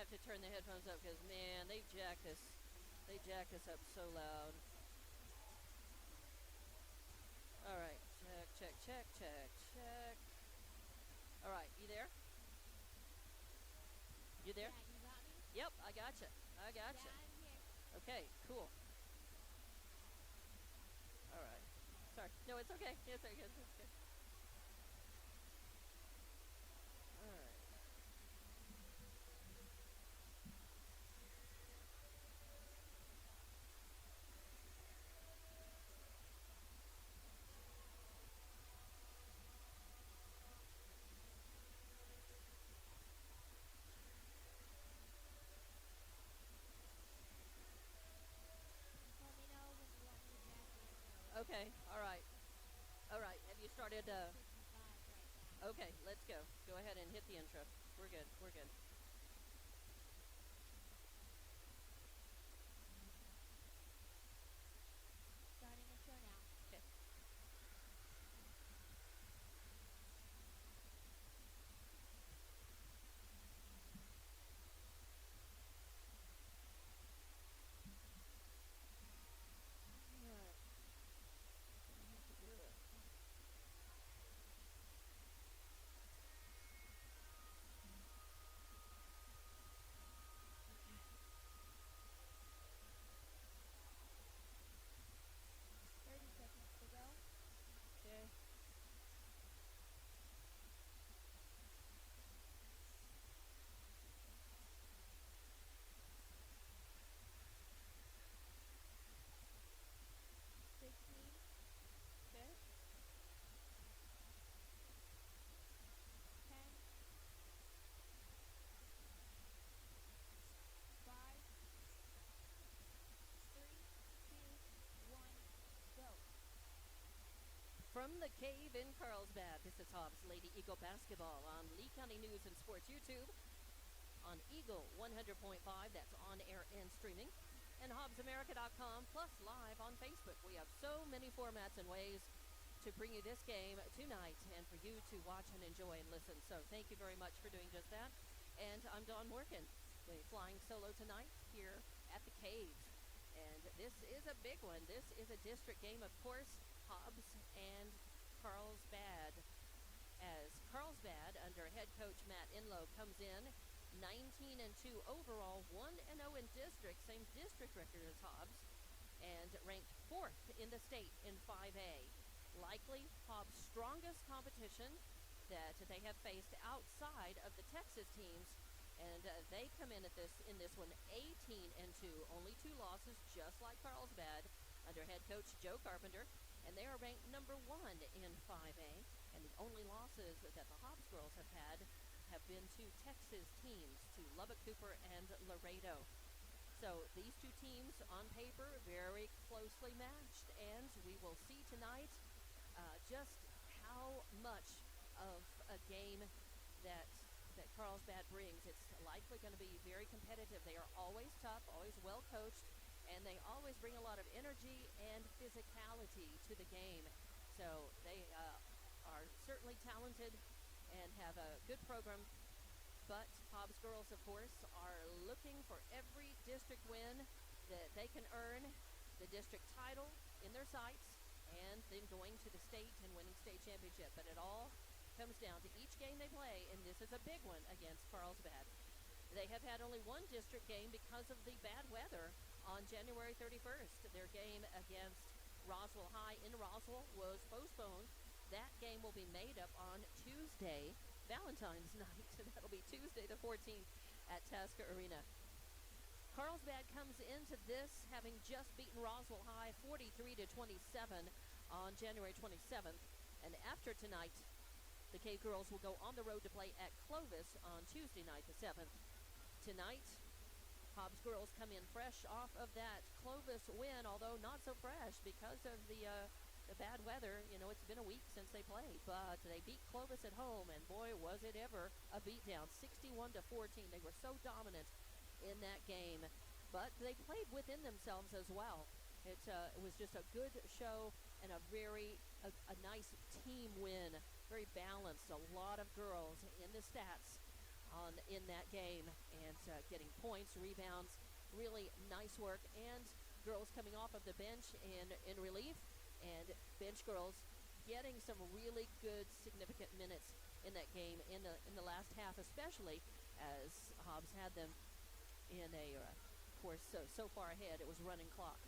have to turn the headphones up because, man, they jacked us up so loud. All right, check. All right, you there? You there? Yeah, you got me? Yep, I gotcha. Yeah, I'm here. Okay, cool. All right. Sorry. No, it's okay. It's okay. It's okay. All right. Just let me know when you want me to jack in. Okay. All right. All right. Have you started? 55 right now. Okay. Let's go. Go ahead and hit the intro. We're good. We're good. Starting intro now. Okay. All right. I have to do it. Okay. 30 seconds to go. Okay. Sixteen, Okay. 10, 5, 3, 2, 1, go. From the cave in Carlsbad, this is Hobbs Lady Eagle Basketball on Lee County News and Sports YouTube, on Eagle 100.5, that's on air and streaming, and HobbsAmerica.com, plus live on Facebook. We have so many formats and ways to bring you this game tonight and for you to watch and enjoy and listen. So thank you very much for doing just that. And I'm Dawn Morgan, flying solo tonight here at the cave. And this is a big one. This is a district game, of course, Hobbs and Carlsbad. As Carlsbad, under head coach Matt Inlow, comes in 19-2 overall, 1-0 in district, same district record as Hobbs, and ranked 4th in the state in 5A. Likely Hobbs' strongest competition that they have faced outside of the Texas teams, and they come in this one 18-2, only 2 losses, just like Carlsbad, under head coach Joe Carpenter, and they are ranked number 1 in 5A, and the only losses that the Hobbs girls have had have been to Texas teams, to Lubbock Cooper and Laredo. So these two teams on paper very closely matched, and we will see tonight just how much of a game that Carlsbad brings. It's likely going to be very competitive. They are always tough, always well coached, and they always bring a lot of energy and physicality to the game. So they are certainly talented and have a good program. But Hobbs girls, of course, are looking for every district win that they can earn, the district title in their sights, and then going to the state and winning state championship. But it all comes down to each game they play, and this is a big one against Carlsbad. They have had only one district game because of the bad weather on January 31st. Their game against Roswell High in Roswell was postponed. That game will be made up on Tuesday, Valentine's night. That'll be Tuesday the 14th at Tasker Arena. Carlsbad comes into this having just beaten Roswell High 43-27 on January 27th. And after tonight, the Cave Girls will go on the road to play at Clovis on Tuesday night the 7th. Tonight, Hobbs girls come in fresh off of that Clovis win, although not so fresh because of the bad weather. You know, it's been a week since they played, but they beat Clovis at home, and boy, was it ever a beatdown, 61-14. They were so dominant in that game, but they played within themselves as well. It was just a good show and a nice team win, very balanced. A lot of girls in the stats in that game and getting points, rebounds, really nice work. And girls coming off of the bench in relief, and bench girls getting some really good, significant minutes in that game in the last half, especially as Hobbs had them in a, of course, so far ahead it was running clock.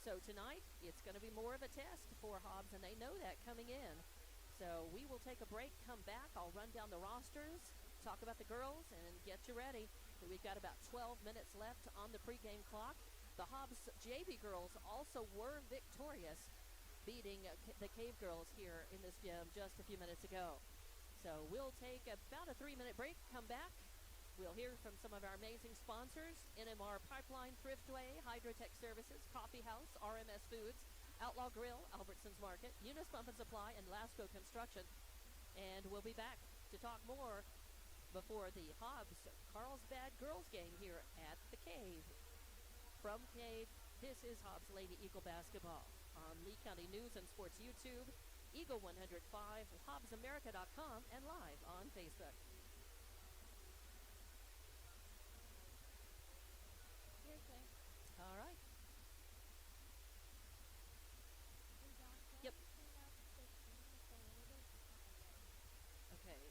So tonight it's going to be more of a test for Hobbs, and they know that coming in. So we will take a break, come back. I'll run down the rosters, talk about the girls, and get you ready. We've got about 12 minutes left on the pregame clock. The Hobbs JV girls also were victorious, beating the Cave girls here in this gym just a few minutes ago. So we'll take about a 3-minute break, come back. We'll hear from some of our amazing sponsors: NMR Pipeline, Thriftway, Hydrotech Services, Coffee House, RMS Foods, Outlaw Grill, Albertsons Market, Eunice Pump and Supply, and Lasco Construction. And we'll be back to talk more before the Hobbs Carlsbad girls game here at the Cave. From Cave, this is Hobbs Lady Eagle basketball on Lee County News and Sports YouTube, Eagle 105, HobbsAmerica.com, and live on Facebook. Hearsay. All right. Hey, John, can Yep. you turn up the stream just a little bit? Okay,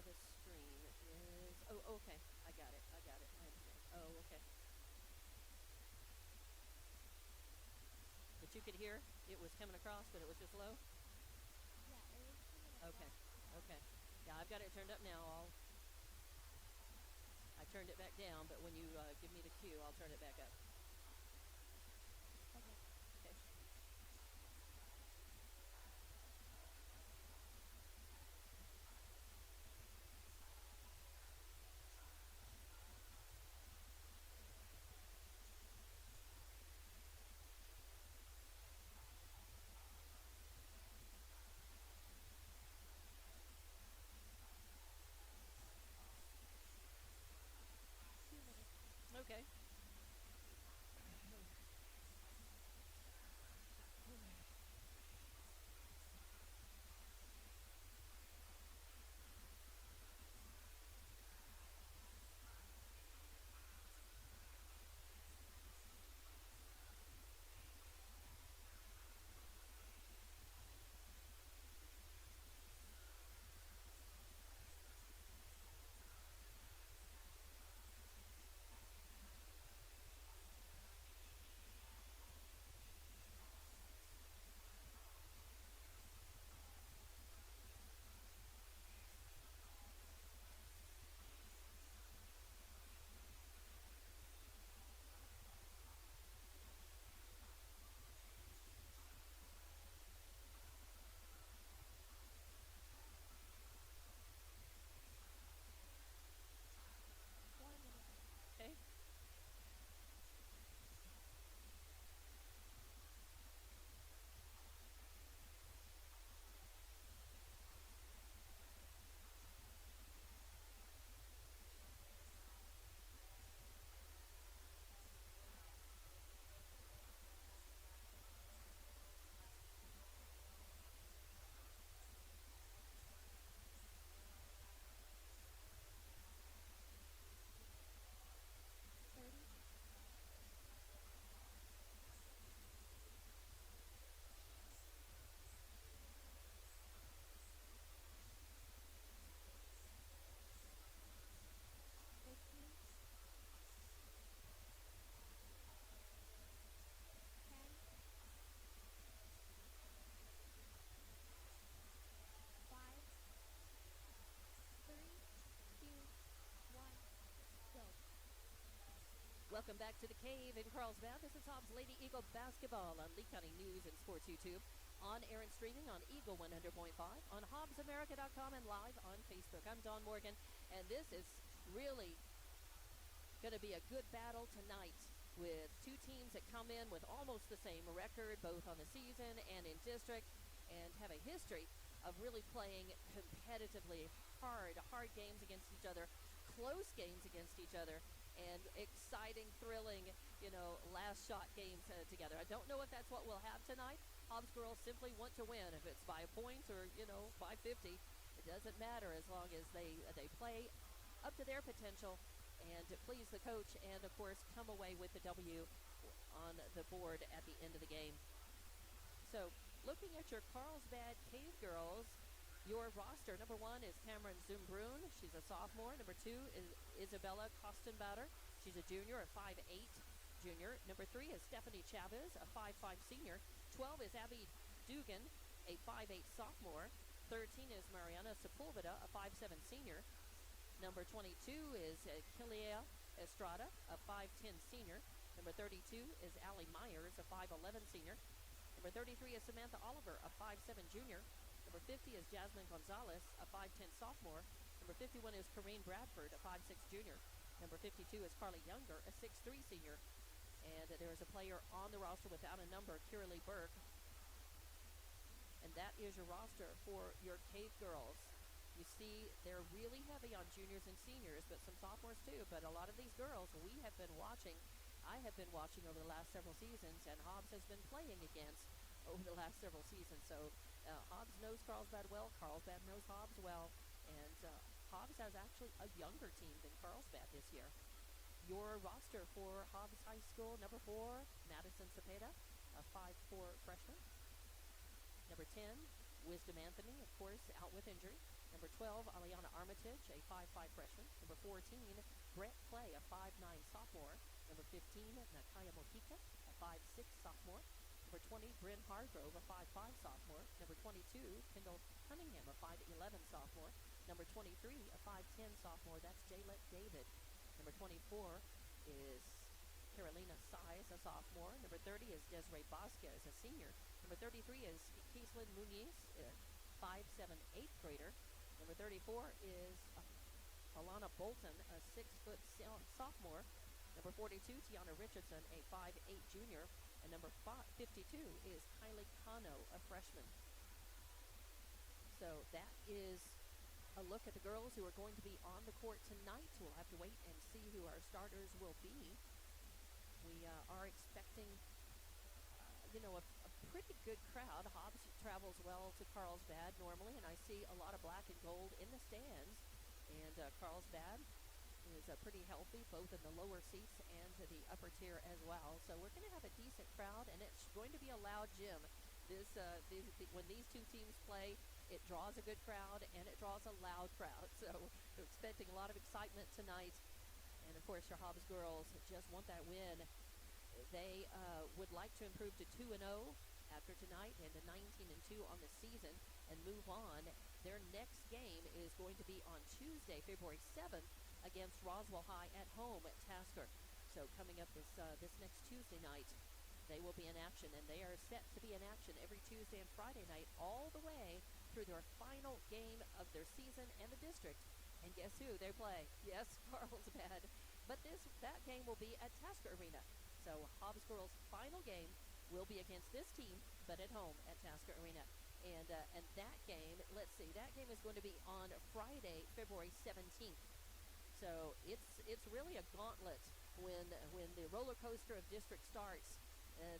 the stream is, oh, okay, I got it, I understand. Oh, okay. But you could hear it was coming across, but it was just low? Yeah, it was coming Okay, across. okay. Yeah, I've got it turned up now. I turned it back down, but when you give me the cue, I'll turn it back up. Okay. Okay. Okay. Okay. Welcome back to the Cave in Carlsbad. This is Hobbs Lady Eagle basketball on Lee County News and Sports YouTube, on air and streaming on Eagle 100.5, on HobbsAmerica.com, and live on Facebook. I'm Dawn Morgan, and this is really going to be a good battle tonight with two teams that come in with almost the same record, both on the season and in district, and have a history of really playing competitively hard games against each other, close games against each other, and exciting, thrilling, last shot games together. I don't know if that's what we'll have tonight. Hobbs girls simply want to win. If it's by a point or, by 50, it doesn't matter as long as they play up to their potential and to please the coach and, of course, come away with the W on the board at the end of the game. So, looking at your Carlsbad Cave girls, your roster, number 1 is Cameron Zumbrun. She's a sophomore. Number 2 is Isabella Kostenbader. She's a junior, a 5'8" junior. Number 3 is Stephanie Chavez, a 5'5" senior. 12 is Abby Dugan, a 5'8" sophomore. 13 is Mariana Sepulveda, a 5'7" senior. Number 22 is Kilia Estrada, a 5'10" senior. Number 32 is Allie Myers, a 5'11" senior. Number 33 is Samantha Oliver, a 5'7" junior. Number 50 is Jasmine Gonzalez, a 5'10" sophomore. Number 51 is Corrine Bradford, a 5'6" junior. Number 52 is Carly Younger, a 6'3" senior. And there is a player on the roster without a number, Kiralee Burke. And that is your roster for your Cave girls. You see, they're really heavy on juniors and seniors, but some sophomores too. But a lot of these girls we have been watching, I have been watching over the last several seasons, and Hobbs has been playing against over the last several seasons. So Hobbs knows Carlsbad well, Carlsbad knows Hobbs well, and Hobbs has actually a younger team than Carlsbad this year. Your roster for Hobbs High School, number 4, Madison Cepeda, a 5'4" freshman. Number 10, Wisdom Anthony, of course, out with injury. Number 12, Aliana Armitage, a 5'5" freshman. Number 14, Brett Clay, a 5'9" sophomore. Number 15, Nakaya Mojica, a 5'6" sophomore. Number 20, Bryn Hargrove, a 5'5" sophomore. Number 22, Kendall Cunningham, a 5'11" sophomore. Number 23, a 5'10" sophomore. That's Jaylette David. Number 24 is Carolina Size, a sophomore. Number 30 is Desiree Vasquez, a senior. Number 33 is Kieslyn Muniz, a 5'7", 8th grader. Number 34 is Alana Bolton, a 6-foot sophomore. Number 42, Tiana Richardson, a 5'8" junior. And number 52 is Kylie Kano, a freshman. So that is a look at the girls who are going to be on the court tonight. We'll have to wait and see who our starters will be. We are expecting, a pretty good crowd. Hobbs travels well to Carlsbad normally, and I see a lot of black and gold in the stands. And Carlsbad is pretty healthy, both in the lower seats and to the upper tier as well. So we're going to have a decent crowd, and it's going to be a loud gym. When these two teams play, it draws a good crowd, and it draws a loud crowd. So we're expecting a lot of excitement tonight. And, of course, your Hobbs girls just want that win. They would like to improve to 2-0 after tonight and to 19-2 on the season and move on. Their next game is going to be on Tuesday, February 7th, against Roswell High at home at Tasker. So coming up this next Tuesday night, they will be in action, and they are set to be in action every Tuesday and Friday night all the way through their final game of their season and the district. And guess who they play? Yes, Carlsbad. But that game will be at Tasker Arena. So Hobbs girls' final game will be against this team, but at home at Tasker Arena. And that game, let's see, that game is going to be on Friday, February 17th. So it's really a gauntlet when the roller coaster of district starts.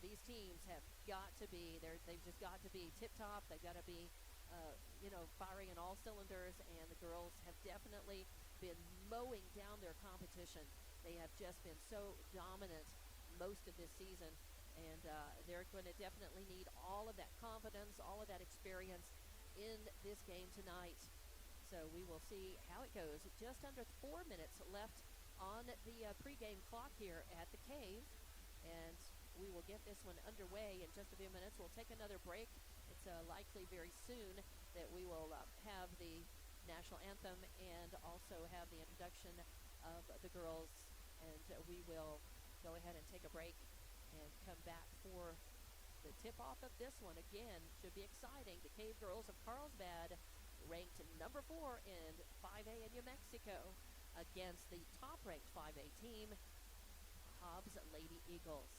These teams have got to be they've just got to be tip top. They've got to be firing on all cylinders, and the girls have definitely been mowing down their competition. They have just been so dominant most of this season, and they're going to definitely need all of that confidence, all of that experience in this game tonight. So we will see how it goes. Just under 4 minutes left on the pregame clock here at the Cave, and we will get this one underway in just a few minutes. We'll take another break. It's likely very soon that we will have the national anthem and also have the introduction of the girls, and we will go ahead and take a break and come back for the tip-off of this one. Again, should be exciting. The Cave girls of Carlsbad, ranked number 4 in 5A in New Mexico, against the top-ranked 5A team, Hobbs Lady Eagles.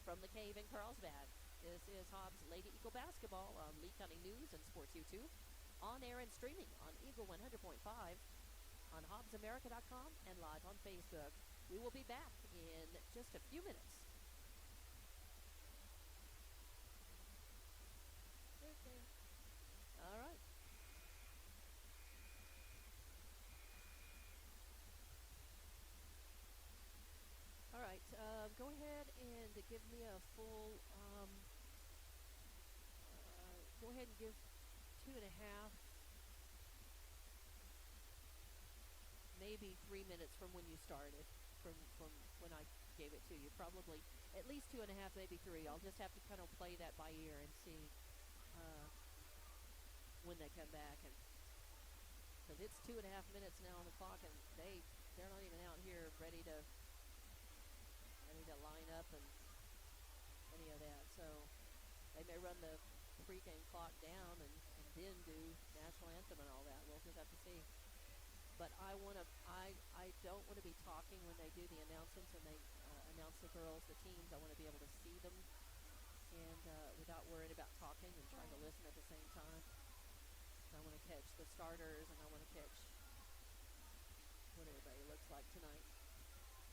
From the Cave in Carlsbad, this is Hobbs Lady Eagle basketball on Lee County News and Sports YouTube, on air and streaming on Eagle 100.5, on HobbsAmerica.com, and live on Facebook. We will be back in just a few minutes. Okay. All right. give me a full. Go ahead and give 2.5, maybe 3 minutes from when you started, from when I gave it to you. Probably at least 2.5, maybe 3. I'll just have to kind of play that by ear and see uh, when they come back, and because it's 2.5 minutes now on the clock, and they're not even out here ready to line up and any of that. So they may run the pregame clock down and then do national anthem and all that. We'll just have to see. But I don't want to be talking when they do the announcements and they announce the girls, the teams. I want to be able to see them and without worrying about talking and trying to listen at the same time. So I want to catch the starters and I want to catch what everybody looks like tonight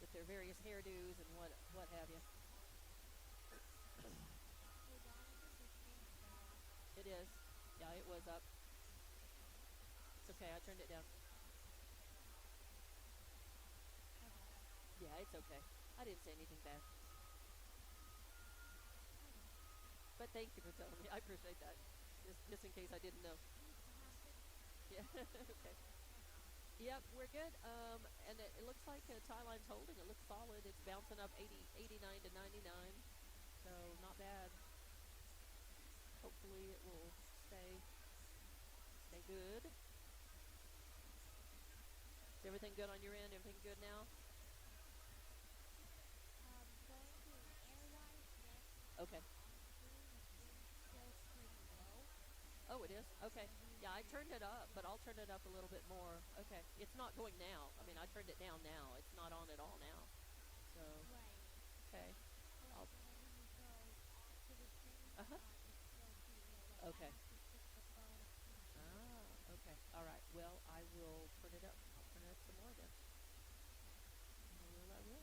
with their various hairdos and what have you. It is. Yeah, it was up. It's okay. I turned it down. Yeah, it's okay. I didn't say anything bad. But thank you for telling me. I appreciate that. Just in case I didn't know. Yeah. Okay. Yep, we're good. And it looks like tie line's holding. It looks solid. It's bouncing up 89 to 99. So not bad. Hopefully it will stay good. Is everything good on your end? Everything good now? Going to airwise next. Okay. Still pretty low. Oh, it is? Okay. Yeah, I turned it up, but I'll turn it up a little bit more. Okay. It's not going now. I mean, I turned it down now. It's not on at all now. So, Right. okay. Well, whenever you go to the streaming Uh-huh. it's still pretty low. Like, Okay. I have to stick the phone up to my ear. Okay. All right. Well, I will turn it up. I'll turn it up some more then. I will.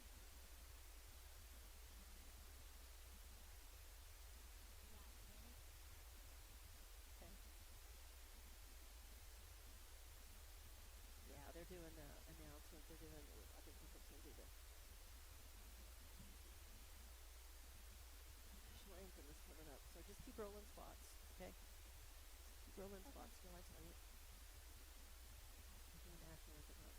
Okay. Yeah, they're doing the announcement. They're doing, I think we can do the national anthem is coming up. So just keep rolling spots, okay? Keep rolling spots till I tell you. Keep the national anthem up.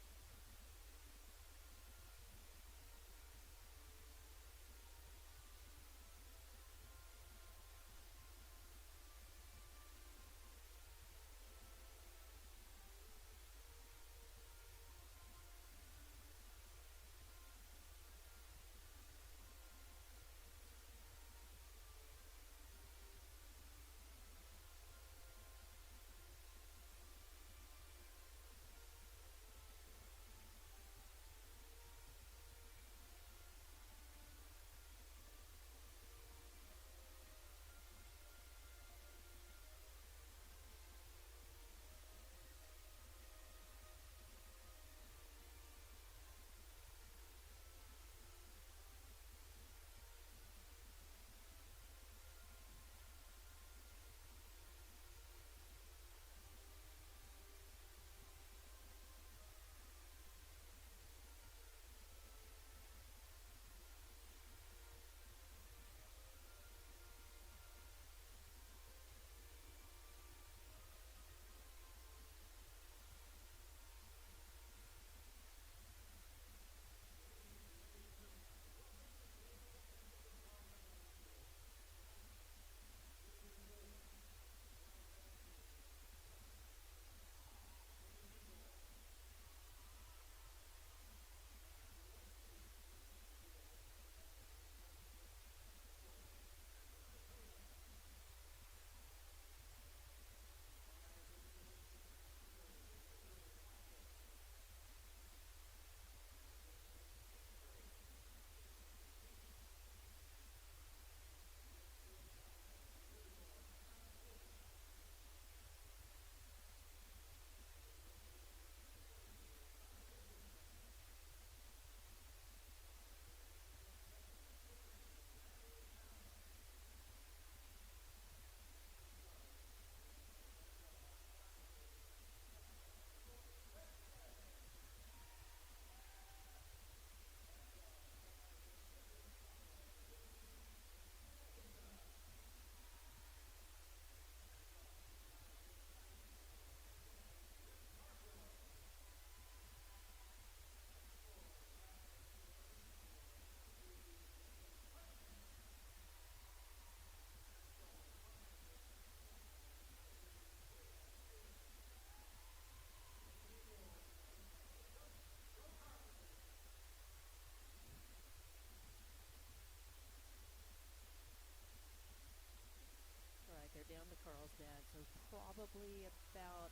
probably about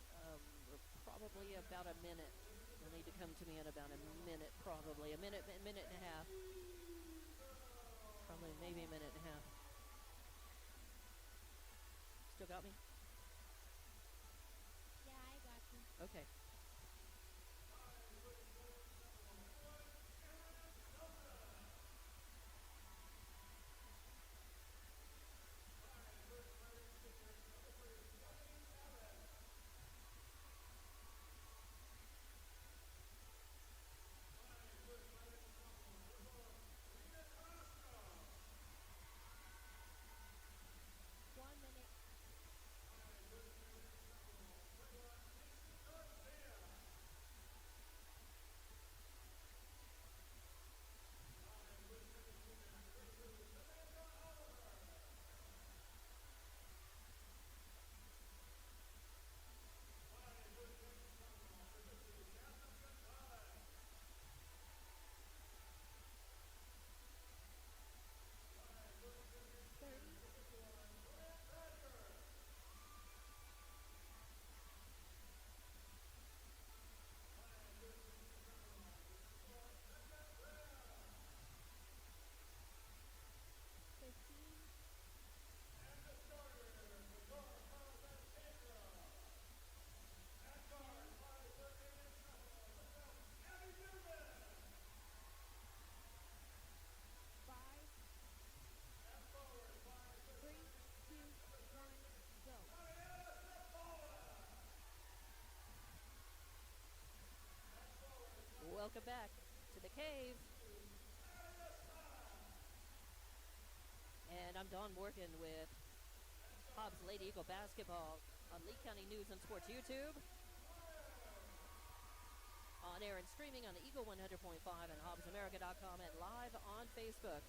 a minute. You'll need to come to me in about a minute, probably. A minute and a half. Probably maybe a minute and a half. Still got me? Yeah, I got you. Okay. One minute. Five, 3, 2, 1, go. Welcome back to the cave. And I'm Don Morgan with Hobbs Lady Eagle Basketball on Lee County News and Sports YouTube. On air and streaming on Eagle 100.5 and HobbsAmerica.com and live on Facebook.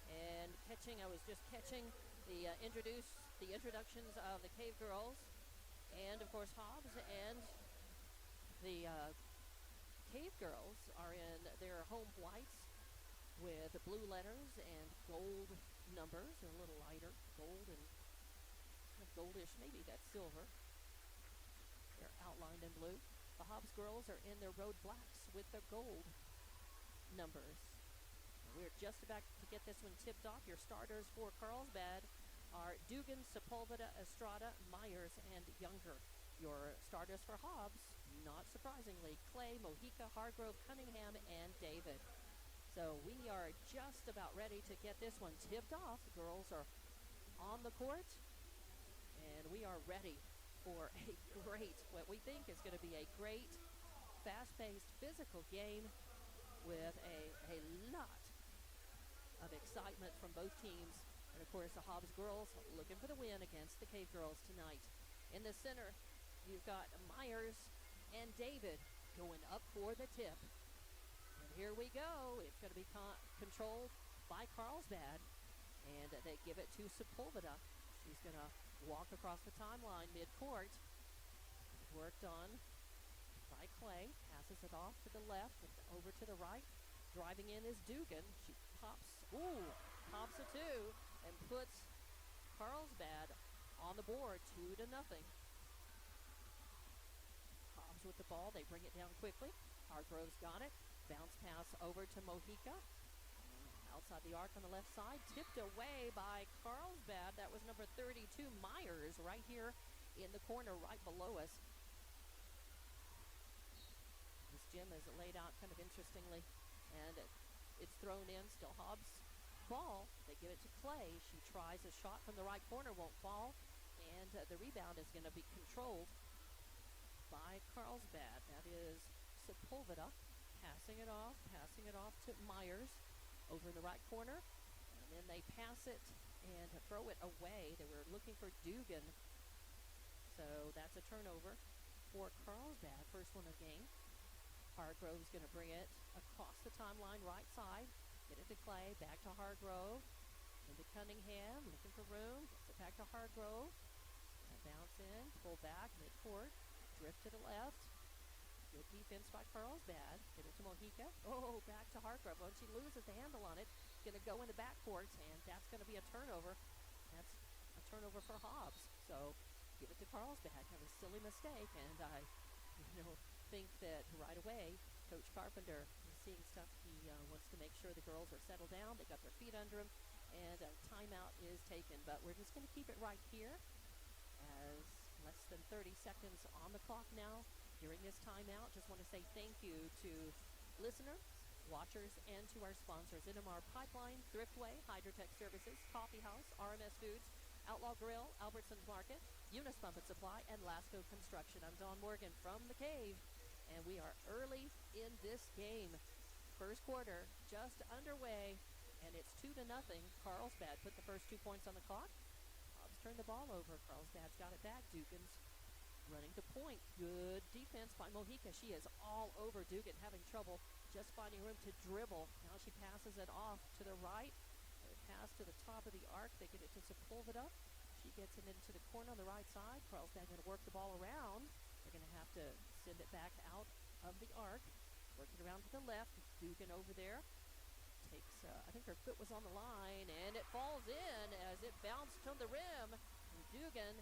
And I was just catching the introductions of the Cave Girls, and of course Hobbs, and the Cave Girls are in their home whites with blue letters and gold numbers. They're a little lighter, gold and kind of goldish, maybe that's silver. They're outlined in blue. The Hobbs girls are in their road blacks with their gold numbers. We're just about to get this one tipped off. Your starters for Carlsbad are Dugan, Sepulveda, Estrada, Myers, and Younger. Your starters for Hobbs, not surprisingly, Clay, Mojica, Hargrove, Cunningham, and David. So we are just about ready to get this one tipped off. The girls are on the court, and we are ready for a great, what we think is going to be a great, fast-paced, physical game with a lot of excitement from both teams. And, of course, the Hobbs girls looking for the win against the Cave Girls tonight. In the center, you've got Myers and David going up for the tip. And here we go. It's going to be controlled by Carlsbad. And they give it to Sepulveda. She's going to walk across the timeline midcourt. Worked on by Clay. Passes it off to the left, over to the right. Driving in is Dugan. She pops a two, and puts Carlsbad on the board 2-0. Hobbs with the ball. They bring it down quickly. Hargrove's got it. Bounce pass over to Mojica. Outside the arc on the left side. Tipped away by Carlsbad. That was number 32, Myers, right here in the corner right below us. This gym is laid out kind of interestingly, and it's thrown in. Still Hobbs ball. They give it to Clay. She tries a shot from the right corner, won't fall, and the rebound is going to be controlled by Carlsbad. That is Sepulveda passing it off to Myers over in the right corner, and then they pass it and throw it away. They were looking for Dugan, so that's a turnover for Carlsbad. First one of the game. Hargrove's going to bring it across the timeline right side. Get it to Clay, back to Hargrove. Into Cunningham, looking for room. Gets it back to Hargrove. And bounce in, pull back, midcourt. Drift to the left. Good defense by Carlsbad. Get it to Mojica. Oh, back to Hargrove. When she loses the handle on it, it's going to go into backcourt, and that's going to be a turnover. That's a turnover for Hobbs. So give it to Carlsbad. Kind of a silly mistake, and I, think that right away, Coach Carpenter is seeing stuff. He wants to make sure the girls are settled down. They got their feet under them, and a timeout is taken. But we're just going to keep it right here, as less than 30 seconds on the clock now during this timeout. Just want to say thank you to listeners, watchers, and to our sponsors: Innomar Pipeline, Thriftway, Hydrotech Services, Coffee House, RMS Foods, Outlaw Grill, Albertsons Market, Eunice Pump and Supply, and Lasco Construction. I'm Dawn Morgan from the Cave, and we are early in this game. First quarter just underway, and it's 2-0. Carlsbad put the first 2 points on the clock. Hobbs turned the ball over. Carlsbad's got it back. Dugan's running the point. Good defense by Mojica. She is all over Dugan, having trouble just finding room to dribble. Now she passes it off to the right. A pass to the top of the arc. They get it to Sepulveda. She gets it into the corner on the right side. Carlsbad going to work the ball around. They're going to have to send it back out of the arc. Work it around to the left. Dugan over there. Takes, I think her foot was on the line, and it falls in as it bounced from the rim. And Dugan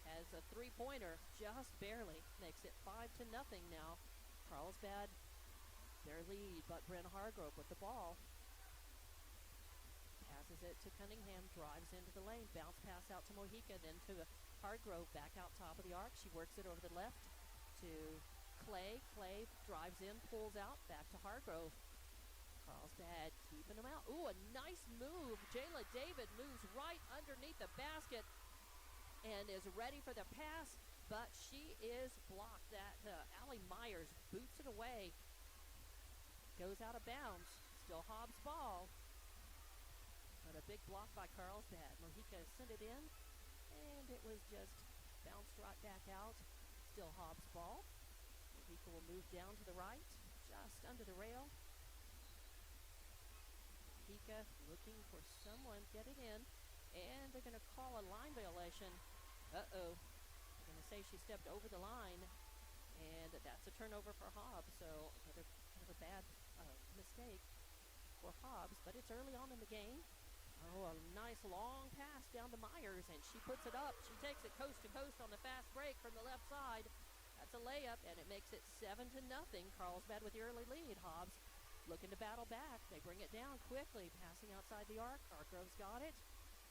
has a three-pointer, just barely. Makes it 5-0 now. Carlsbad, their lead, but Bryn Hargrove with the ball. Passes it to Cunningham, drives into the lane, bounce pass out to Mojica, then to Hargrove, back out top of the arc. She works it over the left to Clay. Clay drives in, pulls out, back to Hargrove. Carlsbad keeping them out. Ooh, a nice move. Jayla David moves right underneath the basket and is ready for the pass, but she is blocked. That Allie Myers boots it away. Goes out of bounds. Still Hobbs' ball. But a big block by Carlsbad. Mojica sent it in, and it was just bounced right back out. Still Hobbs' ball. Mojica will move down to the right, just under the rail. Mojica looking for someone, get it in, and they're going to call a line violation. Uh-oh. They're going to say she stepped over the line, and that's a turnover for Hobbs. So another kind of a bad mistake for Hobbs, but it's early on in the game. Oh, a nice long pass down to Myers, and she puts it up. She takes it coast to coast on the fast break from the left side. That's a layup, and it makes it 7-0. Carlsbad with the early lead. Hobbs looking to battle back. They bring it down quickly, passing outside the arc. Hargrove's got it.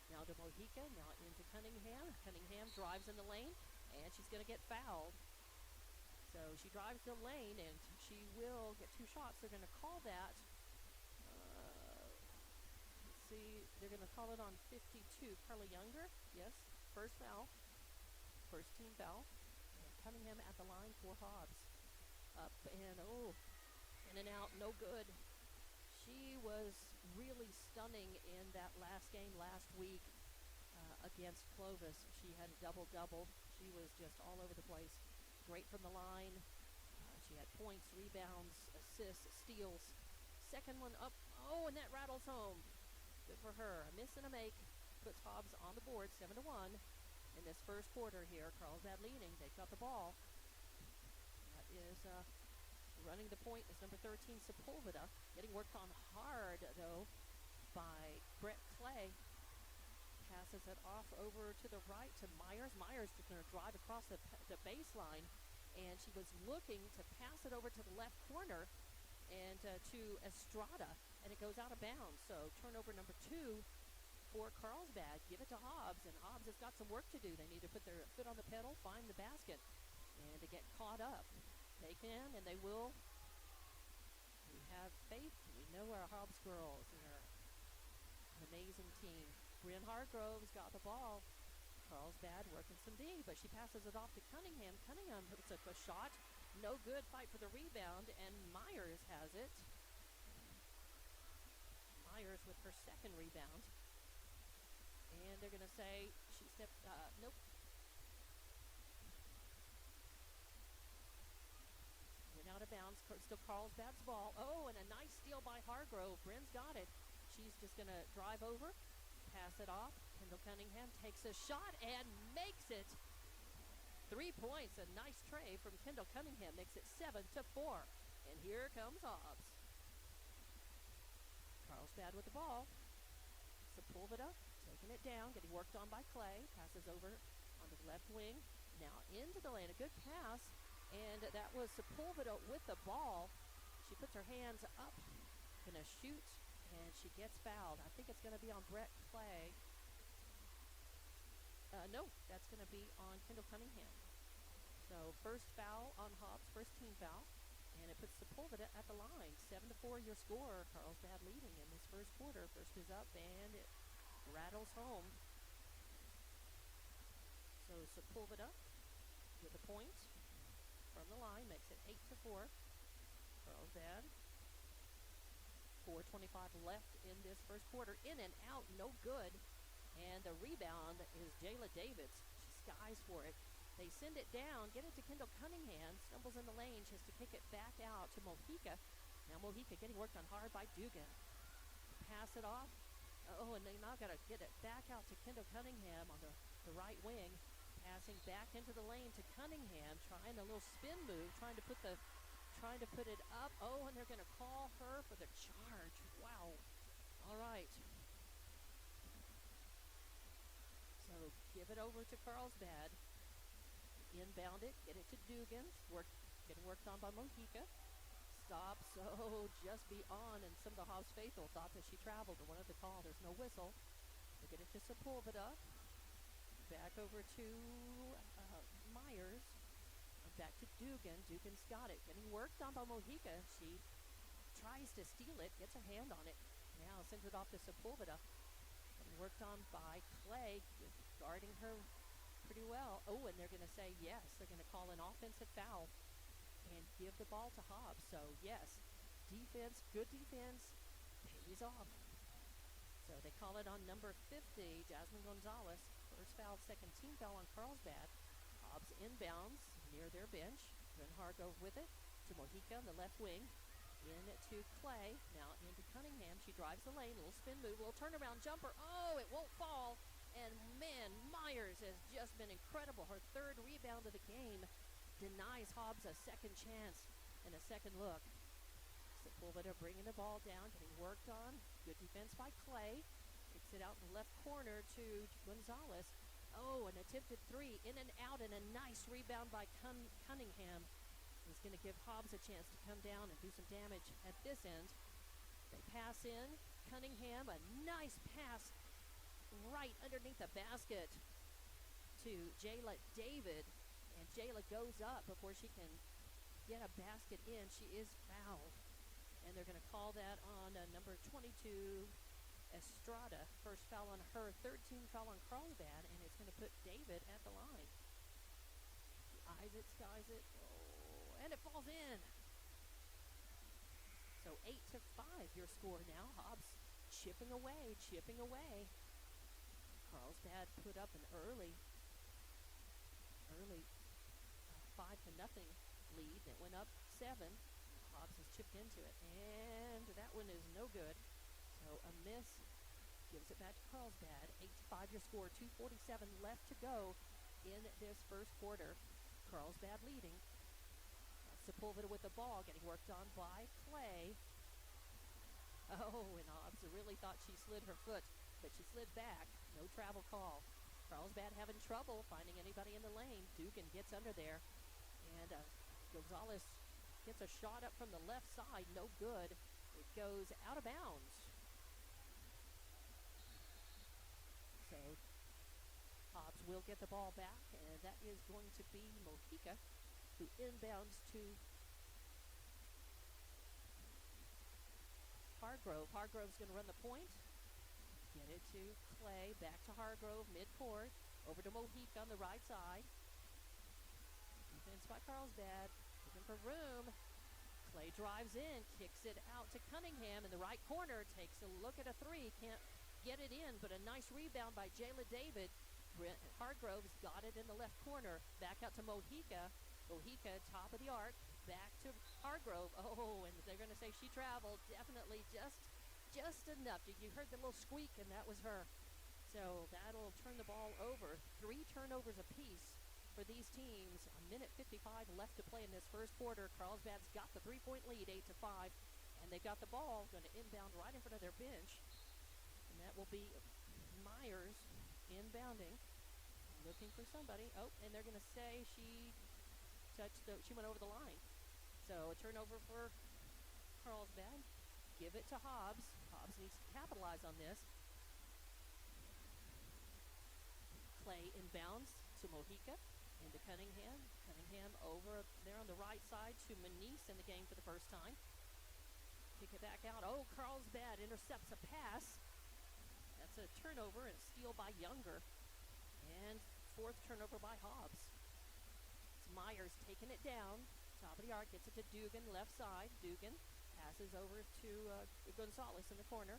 Now to Mojica, now into Cunningham. Cunningham drives in the lane, and she's going to get fouled. So she drives the lane, and she will get two shots. They're going to call that. Let's see. They're going to call it on 52. Carla Younger, yes, first foul. First team foul. And Cunningham at the line for Hobbs. Up and, in and out, no good. She was really stunning in that last game last week against Clovis. She had a double-double. She was just all over the place. Great from the line. She had points, rebounds, assists, steals. Second one up. Oh, and that rattles home. Good for her. A miss and a make puts Hobbs on the board, 7-1 in this first quarter here. Carlsbad leading. They've got the ball. That is running the point is number 13, Sepulveda. Getting worked on hard, though, by Brett Clay. Passes it off over to the right to Myers. Myers is going to drive across the baseline, and she was looking to pass it over to the left corner and to Estrada, and it goes out of bounds. So turnover number 2 for Carlsbad. Give it to Hobbs, and Hobbs has got some work to do. They need to put their foot on the pedal, find the basket, and to get caught up. They can, and they will. We have faith. We know our Hobbs girls. They're an amazing team. Bryn Hargrove's got the ball. Carlsbad working some D, but she passes it off to Cunningham. Cunningham puts up a shot. No good. Fight for the rebound, and Myers has it. Myers with her second rebound. And they're going to say she stepped, nope. Went out of bounds. Still Carlsbad's ball. Oh, and a nice steal by Hargrove. Bryn's got it. She's just going to drive over, pass it off. Kendall Cunningham takes a shot and makes it. 3 points. A nice tray from Kendall Cunningham makes it 7-4. And here comes Hobbs. Carlsbad with the ball. Sepulveda to Taking it down, getting worked on by Clay. Passes over onto the left wing. Now into the lane. A good pass. And that was Sepulveda with the ball. She puts her hands up. Gonna shoot. And she gets fouled. I think it's going to be on Brett Clay. No, that's going to be on Kendall Cunningham. So first foul on Hobbs, first team foul. And it puts Sepulveda at the line. 7-4 your score. Carlsbad leading in this first quarter. First is up and it rattles home. So Sepulveda with a point from the line makes it 8-4. Carlsbad. 4:25 left in this first quarter. In and out, no good. And the rebound is Jayla Davids. She skies for it. They send it down, get it to Kendall Cunningham. Stumbles in the lane, she has to kick it back out to Mojica. Now Mojica getting worked on hard by Dugan. Pass it off. Oh, and they now got to get it back out to Kendall Cunningham on the right wing. Passing back into the lane to Cunningham, trying a little spin move, trying to put it up. Oh, and they're going to call her for the charge. Wow. All right. So give it over to Carlsbad. Inbound it, get it to Dugan. Getting worked on by Mojica. Stops, so just beyond, and some of the Hobbs faithful thought that she traveled or wanted the call. There's no whistle. They get it to Sepulveda. Back over to Myers. Back to Dugan. Dugan's got it. Getting worked on by Mojica. She tries to steal it, gets her hand on it. Now sends it off to Sepulveda. Getting worked on by Clay, guarding her pretty well. Oh, and they're going to say yes. They're going to call an offensive foul and give the ball to Hobbs. So, yes, defense, good defense, pays off. So they call it on number 50, Jasmine Gonzalez. First foul, second team foul on Carlsbad. Hobbs inbounds near their bench. Bryn Hargrove with it to Mojica on the left wing. In to Clay. Now into Cunningham. She drives the lane. Little spin move. Little turnaround jumper. Oh, it won't fall. And man, Myers has just been incredible. Her third rebound of the game denies Hobbs a second chance and a second look. Sepulveda bringing the ball down, getting worked on. Good defense by Clay. Kicks it out in the left corner to Gonzalez. Oh, an attempted three, in and out, and a nice rebound by Cunningham. Is going to give Hobbs a chance to come down and do some damage at this end. They pass in. Cunningham, a nice pass right underneath the basket to Jayla David. And Jayla goes up before she can get a basket in. She is fouled. And they're going to call that on number 22, Estrada. First foul on her, third team foul on Carlsbad, and it's going to put David at the line. Eyes it, skies it, oh, and it falls in. So 8-5 your score now. Hobbs chipping away. Carlsbad put up an early 5-0 lead. It went up 7. Hobbs has chipped into it, and that one is no good. So a miss gives it back to Carlsbad. 8-5 your score. 2:47 left to go in this first quarter. Carlsbad leading. Sepulveda with the ball, getting worked on by Clay. Oh, and Hobbs really thought she slid her foot, but she slid back. No travel call. Carlsbad having trouble finding anybody in the lane. Dugan gets under there, and Gonzalez gets a shot up from the left side. No good. It goes out of bounds. So Hobbs will get the ball back, and that is going to be Mojica, who inbounds to Hargrove. Hargrove's going to run the point. Get it to Clay. Back to Hargrove, midcourt. Over to Mojica on the right side. Defense by Carlsbad. Looking for room. Clay drives in, kicks it out to Cunningham in the right corner. Takes a look at a three. Can't get it in, but a nice rebound by Jayla David. Hargrove's got it in the left corner. Back out to Mojica. Mojica, top of the arc. Back to Hargrove. Oh, and they're going to say she traveled. Definitely just enough. You heard the little squeak, and that was her. So that'll turn the ball over. 3 turnovers apiece for these teams. 1:55 left to play in this first quarter. Carlsbad's got the 3-point lead, 8-5. And they've got the ball. Going to inbound right in front of their bench. And that will be Myers inbounding, looking for somebody. Oh, and they're going to say she went over the line. So a turnover for Carlsbad. Give it to Hobbs. Hobbs needs to capitalize on this. Clay inbounds to Mojica, into Cunningham. Cunningham over there on the right side to Manise in the game for the first time. Kick it back out. Oh, Carlsbad intercepts a pass. That's a turnover and a steal by Younger. And fourth turnover by Hobbs. It's Myers taking it down. Top of the arc, gets it to Dugan, left side. Dugan passes over to Gonzalez in the corner.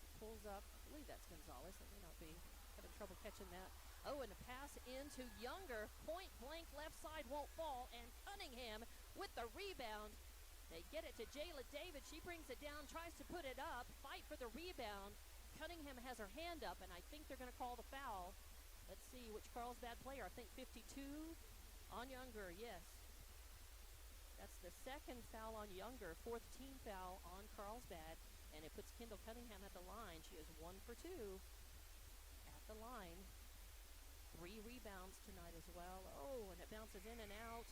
She pulls up. I believe that's Gonzalez. I may not be having trouble catching that. Oh, and a pass into Younger. Point blank left side won't fall. And Cunningham with the rebound. They get it to Jayla David. She brings it down, tries to put it up. Fight for the rebound. Cunningham has her hand up, and I think they're going to call the foul. Let's see which Carlsbad player. I think 52 on Younger, yes. That's the second foul on Younger, fourth team foul on Carlsbad, and it puts Kendall Cunningham at the line. She is 1 for 2 at the line. 3 rebounds tonight as well. Oh, and it bounces in and out.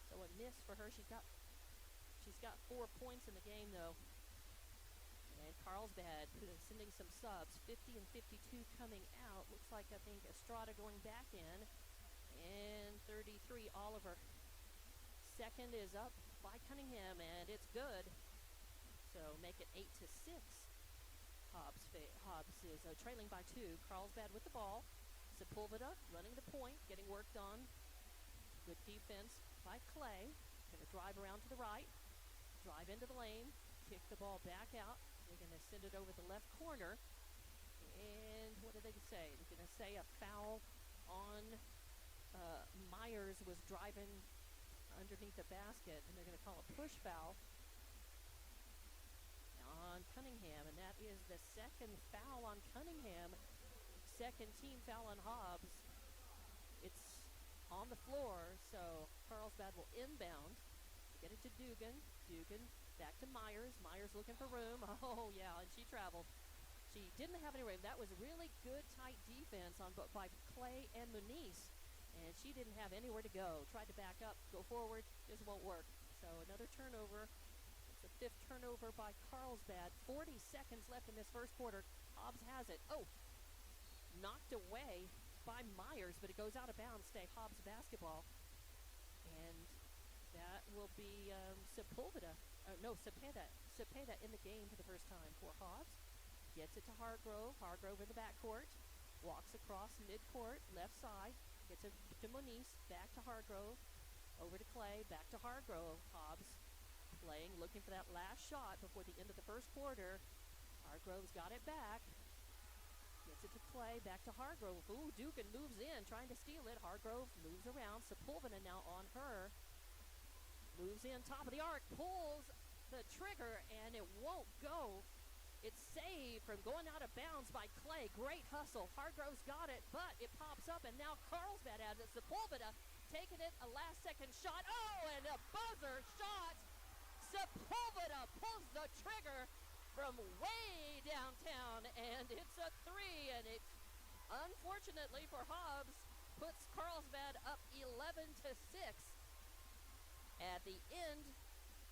So a miss for her. She's got 4 points in the game, though. And Carlsbad sending some subs. 50 and 52 coming out. Looks like, I think, Estrada going back in. And 33, Oliver. Second is up by Cunningham, and it's good. So make it 8 to 6. Hobbs is trailing by 2. Carlsbad with the ball. Sepulveda running the point, getting worked on. Good defense by Clay. Going to drive around to the right. Drive into the lane. Kick the ball back out. They're going to send it over the left corner. And what did they say? They're going to say a foul on Myers was driving underneath the basket, and they're going to call a push foul on Cunningham, and that is the second foul on Cunningham. Second team foul on Hobbs. It's on the floor, so Carlsbad will inbound. Get it to Dugan. Dugan back to Myers. Myers looking for room. Oh, yeah, and she traveled. She didn't have any room. That was really good, tight defense by Clay and Muniz. And she didn't have anywhere to go. Tried to back up, go forward. Just won't work. So another turnover. It's the 5th turnover by Carlsbad. 40 seconds left in this first quarter. Hobbs has it. Oh, knocked away by Myers, but it goes out of bounds. Stay Hobbs basketball. And that will be Sepulveda. Cepeda in the game for the first time for Hobbs. Gets it to Hargrove. Hargrove in the backcourt. Walks across midcourt, left side. Gets it to Moniz. Back to Hargrove. Over to Clay. Back to Hargrove. Hobbs playing, looking for that last shot before the end of the first quarter. Hargrove's got it back. Gets it to Clay. Back to Hargrove. Ooh, Dugan moves in, trying to steal it. Hargrove moves around. Sepulveda now on her. Moves in, top of the arc. Pulls the trigger, and it won't go. It's saved from going out of bounds by Clay. Great hustle. Hargrove's got it, but it pops up, and now Carlsbad has it. Sepulveda taking it, a last-second shot. Oh, and a buzzer shot. Sepulveda pulls the trigger from way downtown, and it's a 3, and it, unfortunately for Hobbs, puts Carlsbad up 11 to 6 at the end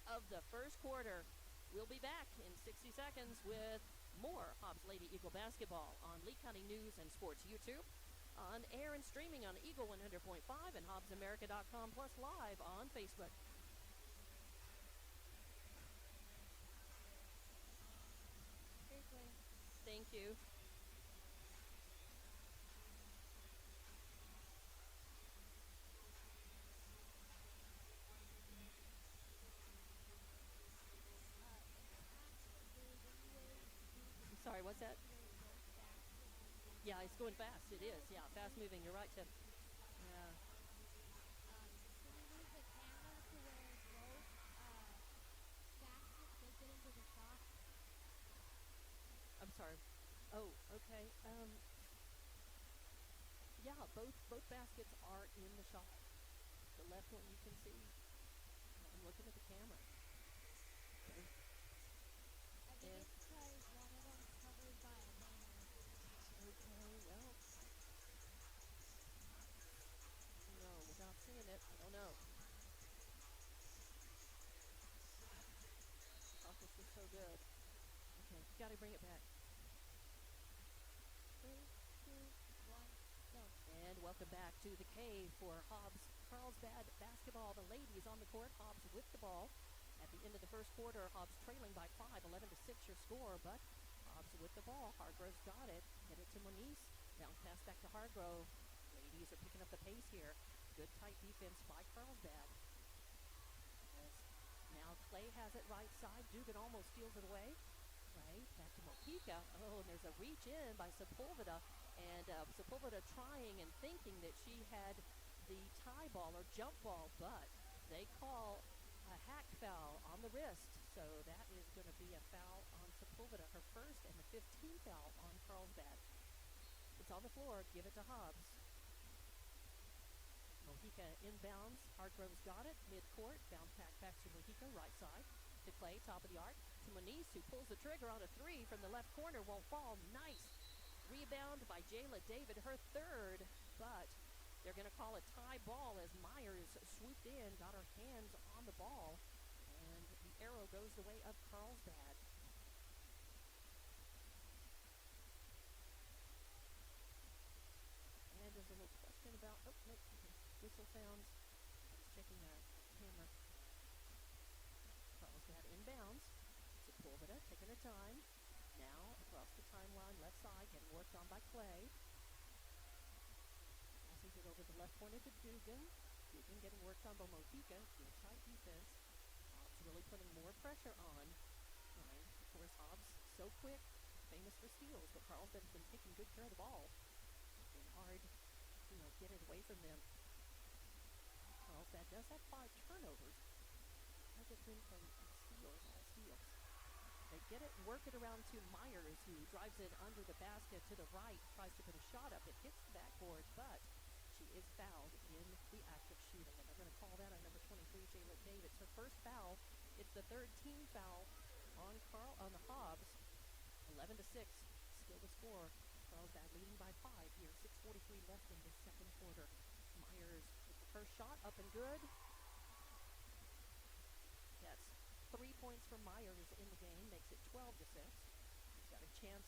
of the first quarter. We'll be back in 60 seconds with more Hobbs Lady Eagle basketball on Lee County News and Sports YouTube, on air and streaming on Eagle 100.5 and HobbsAmerica.com, plus live on Facebook. Great play. Thank you. Sorry, what's that? Yeah, it's going fast. It is. Yeah, fast moving. You're right, Tim. Yeah. Can we move the camera to where both baskets they get into the shot? I'm sorry. Oh, okay. Yeah, both baskets are in the shot. The left one you can see. I'm looking at the camera. Okay. I think it's because one of them's covered by a banner. Scotty, bring it back. 3, 2, 1, go. And welcome back to the cave for Hobbs Carlsbad basketball. The ladies on the court. Hobbs with the ball. At the end of the first quarter, Hobbs trailing by 5, 11-6 your score, but Hobbs with the ball. Hargrove's got it. Hit it to Moniz. Bounce pass back to Hargrove. Ladies are picking up the pace here. Good tight defense by Carlsbad. Now Clay has it right side. Dugan almost steals it away. Clay back to Mojica. Oh, and there's a reach in by Sepulveda. And Sepulveda trying and thinking that she had the tie ball or jump ball, but they call a hack foul on the wrist. So that is going to be a foul on Sepulveda, her first and the 15th foul on Carlsbad. It's on the floor. Give it to Hobbs. Mojica inbounds. Hargrove's got it. Mid-court. Bounce back to Mojica. Right side. To Clay. Top of the arc. To Moniz, who pulls the trigger on a three from the left corner. Won't fall. Nice. Rebound by Jayla David. Her third. But they're going to call a tie ball as Myers swooped in. Got her hands on the ball. And the arrow goes the way of Carlsbad. And there's a little question about... Oh, no. Whistle sounds. Just checking our camera. Carlsbad inbounds. Sepulveda taking her time. Now across the timeline, left side, getting worked on by Clay. Passes it over the left corner to Dugan. Dugan getting worked on by Mojica. Good tight defense. Hobbs really putting more pressure on. Right. Of course, Hobbs so quick, famous for steals, but Carlsbad's been taking good care of the ball. It's been hard, get it away from them. Carlsbad does have 5 turnovers. Hasn't been from steals, all steals. They get it, work it around to Myers, who drives it under the basket to the right, tries to put a shot up. It hits the backboard, but she is fouled in the act of shooting. And they're going to call that on number 23, Jayla Davis. Her first foul. It's the third team foul on the Hobbs. 11-6, still the score. Carlsbad leading by 5 here. 6:43 left in the second quarter. Myers with the first shot up and good. That's 3 points for Myers in the game, makes it 12-6. He's got a chance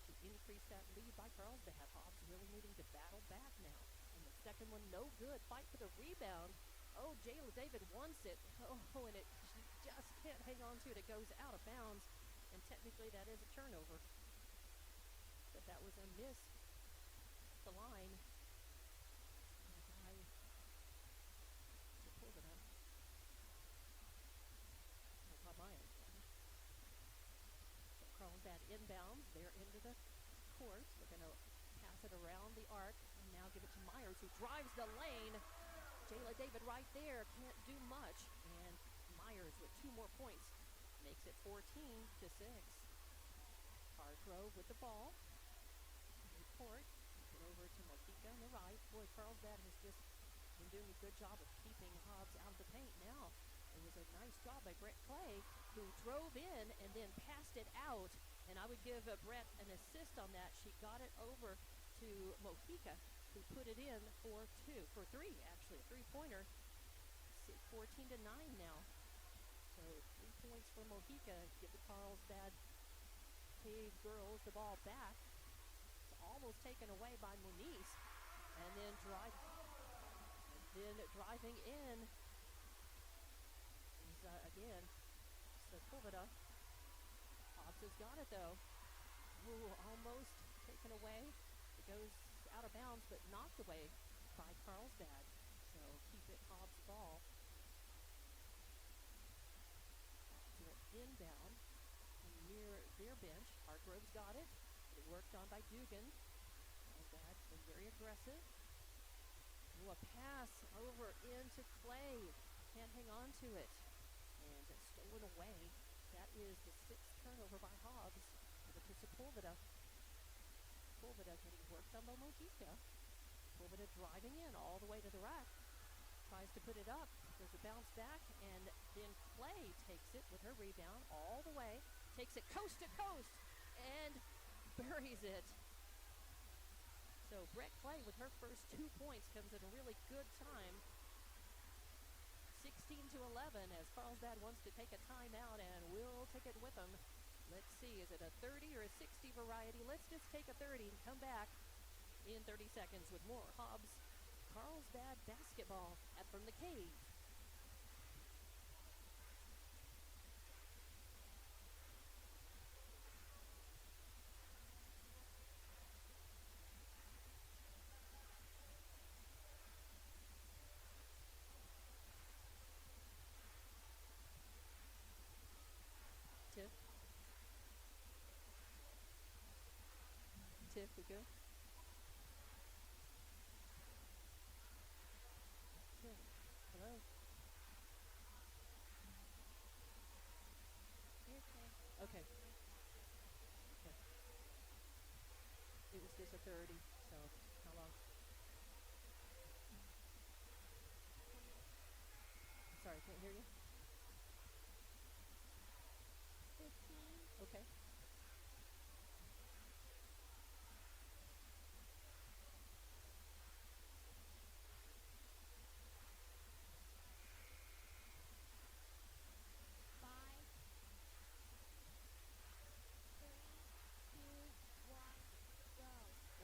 to increase that lead by Carlsbad. Hobbs really needing to battle back now. And the second one, no good. Fight for the rebound. Oh, Jayla David wants it. Oh, and she just can't hang on to it. It goes out of bounds. And technically that is a turnover. But that was a miss. The line. By Sepulveda. Myers. So Carlsbad inbounds. They're into the court. They're going to pass it around the arc and now give it to Myers, who drives the lane. Jayla David right there. Can't do much. And Myers with 2 more points makes it 14-6. Hargrove with the ball. Mid-court. Get over to Mojica on the right. Boy, Carlsbad has just been doing a good job of keeping Hobbs out of the paint. Now, it was a nice job by Brett Clay, who drove in and then passed it out. And I would give Brett an assist on that. She got it over to Mojica, who put it in for 3, actually, a three-pointer. 14-9 now. So 3 points for Mojica. Give the Carlsbad Cave girls the ball back. It's almost taken away by Moniz. And then driving in is, again, Sepulveda. Hobbs has got it, though. Ooh, almost taken away. It goes out of bounds, but knocked away by Carlsbad. So keep it Hobbs' ball. To an inbound near their bench. Hargrove's got it. It worked on by Dugan. Carlsbad been very aggressive. Ooh, a pass over into Clay. Can't hang on to it. And stolen away. That is the 6th turnover by Hobbs. Over to Sepulveda. Sepulveda getting worked on by Mojica. Sepulveda driving in all the way to the rack. Tries to put it up. There's a bounce back. And then Clay takes it with her rebound all the way. Takes it coast to coast. And buries it. So Brett Clay with her first 2 points comes at a really good time. 16-11 as Carlsbad wants to take a timeout and will take it with them. Let's see, is it a 30 or a 60 variety? Let's just take a 30 and come back in 30 seconds with more Hobbs Carlsbad basketball from the cave. Tiff? Tiff, we good? Tiff, hello? You're okay. Okay. Okay. It was just a 30, so how long? Sorry, can't hear you. 15. Okay. Five, 3, 2, 1, go.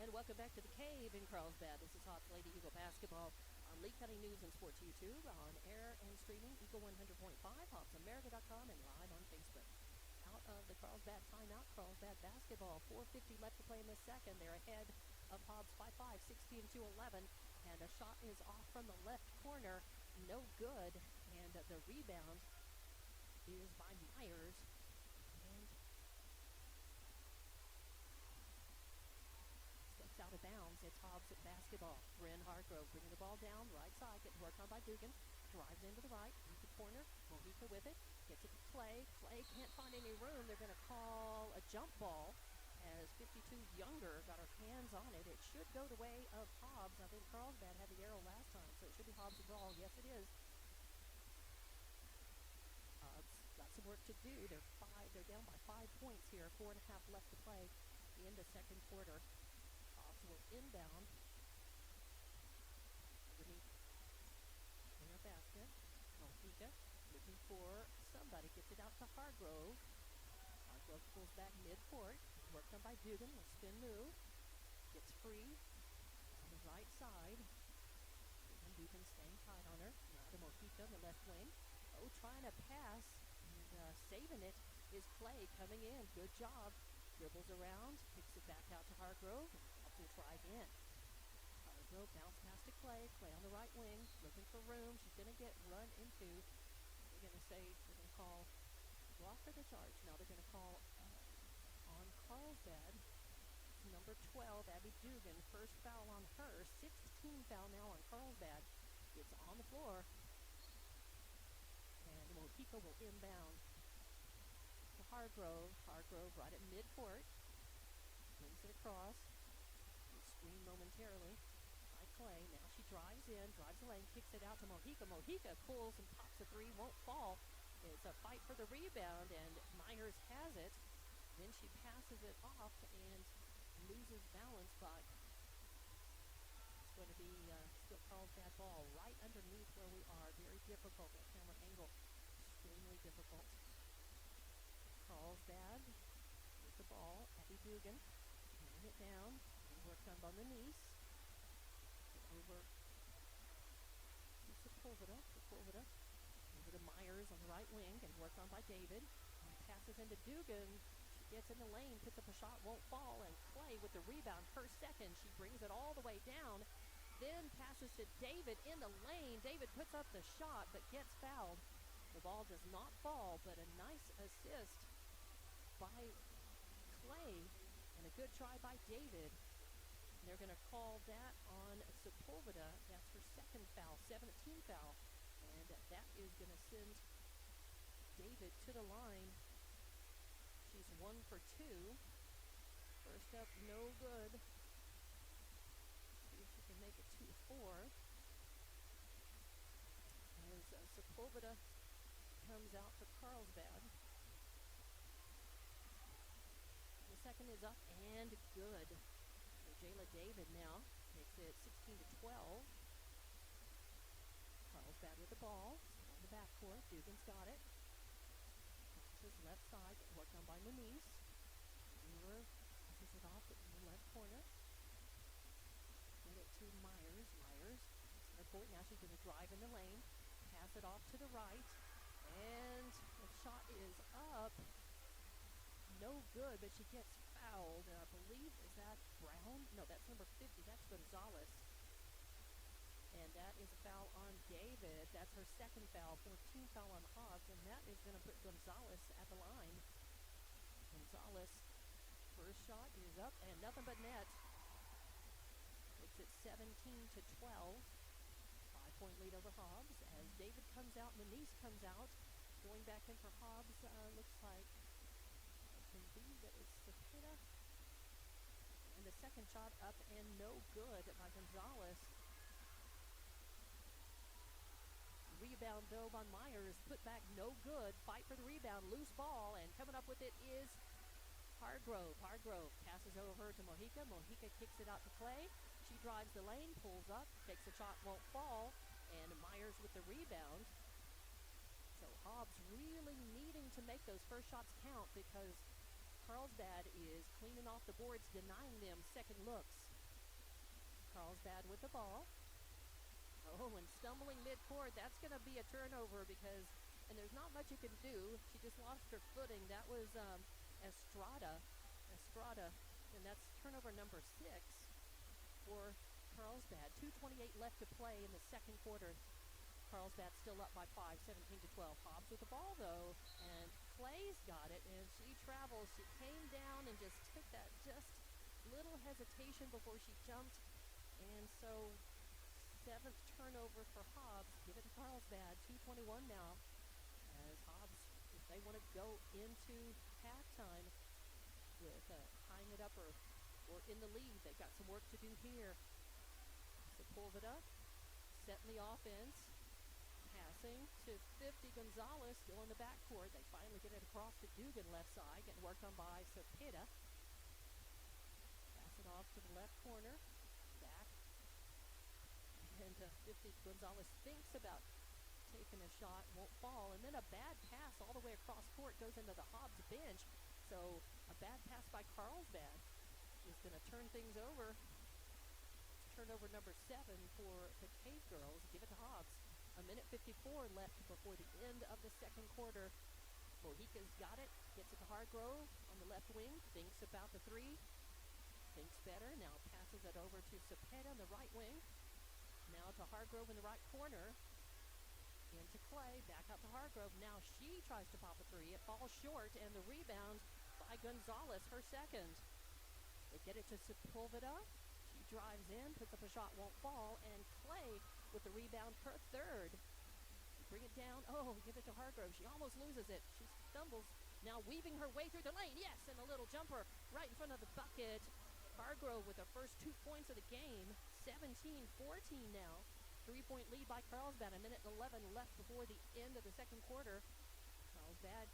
And welcome back to the cave in Carlsbad. This is Hobbs Lady Eagle basketball on Lee County News and Sports YouTube, on air and streaming, Eagle 100.5, HobbsAmerica.com, and live on Facebook. Out of the Carlsbad timeout, Carlsbad basketball, 4:50 left to play in this second. They're ahead of Hobbs by 5, 16-11, and a shot is off from the left corner, no good, and the rebound is by Myers. And steps out of bounds. It's Hobbs at basketball. Bryn Hargrove bringing the ball down, right side, getting worked on by Dugan. Drives into the right, into the corner. Mojica with it. Gets it to Clay. Clay can't find any room. They're going to call a jump ball as 52 Younger got her hands on it. It should go the way of Hobbs. I think Carlsbad had the arrow last time, so it should be Hobbs' ball. Yes, it is. Hobbs got some work to do. They're down by 5 points here. 4.5 left to play in the second quarter. Hobbs will inbound underneath their basket. Mojica looking for somebody. Gets it out to Hargrove. Hargrove pulls back mid-court. Worked on by Dugan. Will spin move. Gets free on the right side. And Dugan staying tight on her. Now to Mojica on the left wing. Oh, trying to pass. And saving it is Clay coming in. Good job. Dribbles around. Kicks it back out to Hargrove. Up will try again. Hargrove bounce pass to Clay. Clay on the right wing. Looking for room. She's going to get run into. They're going to say, they're going to call block or the charge. Now they're going to call on Carlsbad. Number 12, Abby Dugan. First foul on her. 16 foul now on Carlsbad. It's on the floor. And Mojica will inbound to Hargrove. Hargrove right at midcourt. Brings it across. Screen momentarily by Clay. Now she drives in, drives the lane, kicks it out to Mojica. Mojica pulls and pops a three, won't fall. It's a fight for the rebound, and Myers has it. Then she passes it off and loses balance, but it's going to be still Carlsbad ball right underneath where we are. Very difficult. That camera angle, extremely difficult. Carlsbad with the ball. Abby Dugan handing it down. Worked on by Nice. Over to Sepulveda. Over to Myers on the right wing and worked on by David. And passes into Dugan. She gets in the lane, puts up a shot, won't fall. And Clay with the rebound, her second. She brings it all the way down. Then passes to David in the lane. David puts up the shot but gets fouled. The ball does not fall, but a nice assist by Clay and a good try by David. They're going to call that on Sepulveda. That's her second foul, 17 foul. And that is going to send David to the line. She's 1 for 2. First up, no good. See if she can make it 2-4. As Sepulveda comes out for Carlsbad. The second is up and good. Jayla David now makes it 16-12. Carlsbad with the ball. On the backcourt. Dugan's got it. To passes left side, worked on by Muniz. Brewer passes it off in the left corner. Get it to Myers. Myers, center court. Now she's going to drive in the lane. Pass it off to the right. And the shot is up. No good, but she gets fouled. And I believe, is that Brown? No, that's number 50. That's Gonzalez. And that is a foul on David. That's her second foul, 14th foul on Hobbs. And that is going to put Gonzalez at the line. Gonzalez, first shot is up and nothing but net. Makes it 17-12. 5-point lead over Hobbs. As David comes out, Muniz comes out. Going back in for Hobbs, looks like it can be that it's Cepeda. And the second shot up and no good by Gonzalez. Rebound though by Myers, put back no good. Fight for the rebound, loose ball, and coming up with it is Hargrove. Hargrove passes over to Mojica. Mojica kicks it out to Clay. She drives the lane, pulls up, takes a shot, won't fall, and Myers with the rebound. So Hobbs really needing to make those first shots count because Carlsbad is cleaning off the boards, denying them second looks. Carlsbad with the ball. Oh, and stumbling midcourt, that's going to be a turnover because, and there's not much you can do. She just lost her footing. That was Estrada, and that's turnover number 6 for Carlsbad. 2:28 left to play in the second quarter. Carlsbad still up by 5, 17-12. Hobbs with the ball, though, and Clay's got it, and she travels. She came down and just took that just little hesitation before she jumped, and so 7th turnover for Hobbs. Give it to Carlsbad. 2:21 now. As Hobbs, if they want to go into halftime with tying it up or in the lead, they've got some work to do here. So pulls it up. Setting the offense. Passing to 50. Gonzalez still in the backcourt. They finally get it across to Dugan left side. Getting worked on by Cepeda. Pass it off to the left corner. Back. And 50, Gonzalez thinks about taking a shot, won't fall, and then a bad pass all the way across court goes into the Hobbs bench. So a bad pass by Carlsbad is going to turn things over. It's turnover number 7 for the Cave Girls. Give it to Hobbs. 1:54 left before the end of the second quarter. Mojica's got it, gets it to Hargrove on the left wing, thinks about the three, thinks better, now passes it over to Cepeda on the right wing. Now to Hargrove in the right corner. Into Clay, back up to Hargrove. Now she tries to pop a three. It falls short, and the rebound by Gonzalez, her second. They get it to Sepulveda. She drives in, puts up a shot, won't fall, and Clay with the rebound, her third. Bring it down. Oh, give it to Hargrove. She almost loses it. She stumbles. Now weaving her way through the lane. Yes, and a little jumper right in front of the bucket. Hargrove with her first 2 points of the game. 17-14 now. 3-point lead by Carlsbad. 1:11 left before the end of the second quarter. Carlsbad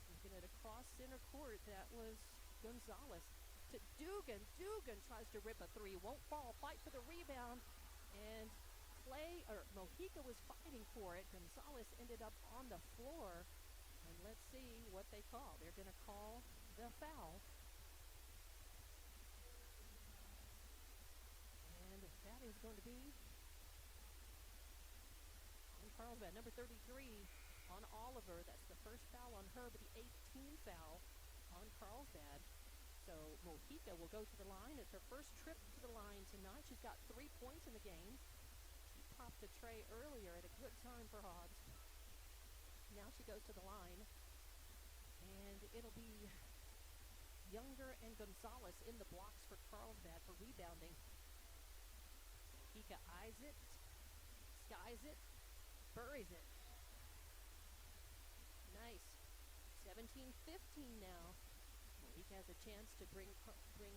taking it across center court. That was Gonzalez to Dugan. Dugan tries to rip a three. Won't fall. Fight for the rebound. And Mojica was fighting for it. Gonzalez ended up on the floor. And let's see what they call. They're going to call the foul. And that is going to be on Carlsbad. Number 33 on Oliver. That's the first foul on her, but the 18th foul on Carlsbad. So Mojica will go to the line. It's her first trip to the line tonight. She's got 3 points in the game. She popped the tray earlier at a good time for Hobbs. Now she goes to the line. And it'll be Younger and Gonzalez in the blocks for Carlsbad for rebounding. Mojica eyes it, skies it, buries it. Nice. 17-15 now. Mojica has a chance to bring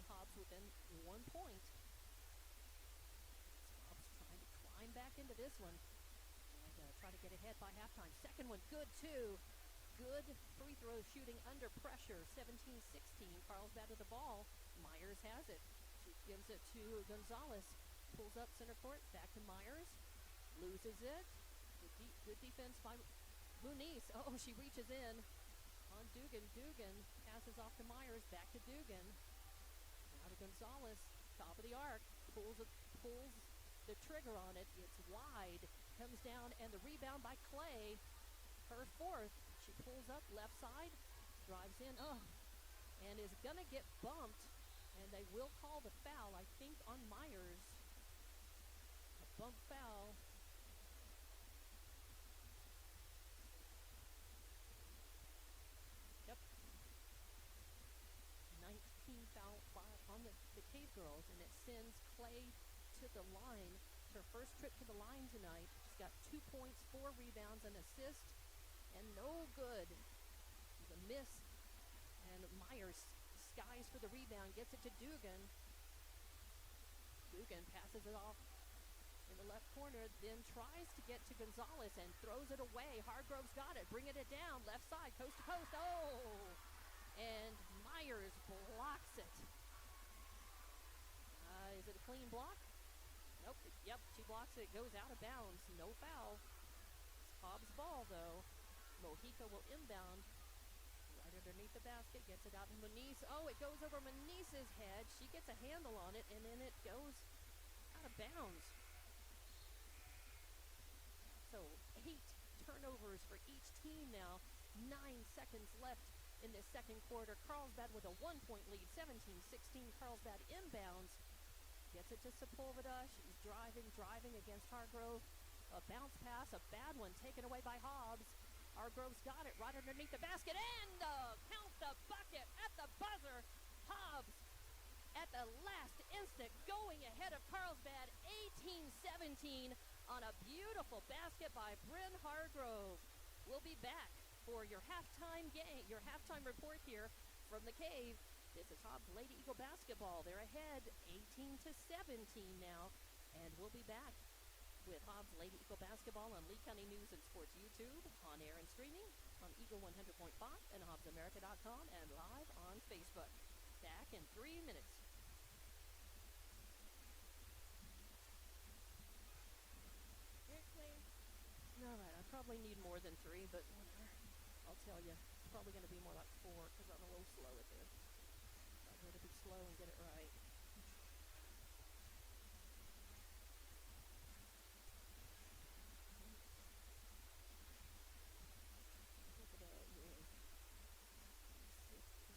Hobbs within 1 point. Hobbs trying to climb back into this one and try to get ahead by halftime. Second one, good too. Good free throw shooting under pressure. 17-16. Carlsbad with the ball. Myers has it. She gives it to Gonzalez. Pulls up center court. Back to Myers. Loses it. Good defense by Muniz. Oh, she reaches in on Dugan. Dugan passes off to Myers. Back to Dugan. Now to Gonzalez. Top of the arc. Pulls the trigger on it. It's wide. Comes down, and the rebound by Clay. Her fourth. She pulls up left side. Drives in. And is going to get bumped. And they will call the foul, I think, on Myers. A bump foul. Yep. 19 foul on the Cave Girls, and it sends Clay to the line. It's her first trip to the line tonight. She's got 2 points, 4 rebounds, an assist, and no good. The miss, and Myers skies for the rebound, gets it to Dugan. Dugan passes it off in the left corner, then tries to get to Gonzalez and throws it away. Hargrove's got it, bringing it down, left side, coast to coast. And Myers blocks it. Is it a clean block? Nope. Yep, she blocks it, goes out of bounds. No foul. It's Hobbs' ball, though. Mojica will inbound. Right underneath the basket, gets it out to Moniz. It goes over Moniz's head. She gets a handle on it, and then it goes out of bounds. So 8 turnovers for each team now. 9 seconds left in this second quarter. Carlsbad with a 1-point lead, 17-16. Carlsbad inbounds. Gets it to Sepulveda. She's driving against Hargrove. A bounce pass, a bad one, taken away by Hobbs. Hargrove's got it right underneath the basket, and count the bucket at the buzzer. Hobbs at the last instant going ahead of Carlsbad, 18-17 on a beautiful basket by Bryn Hargrove. We'll be back for your halftime game, your halftime report here from the Cave. This is Hobbs Lady Eagle basketball. They're ahead 18-17 now, and we'll be back with Hobbs Lady Eagle basketball on Lee County News and Sports YouTube, on air and streaming on Eagle 100.5 and HobbsAmerica.com, and live on Facebook. Back in 3 minutes. You're clear. All right, I probably need more than 3, but whatever. I'll tell you, it's probably going to be more like 4 because I'm a little slow at this. I'm going to be slow and get it right. Look at that here. 16.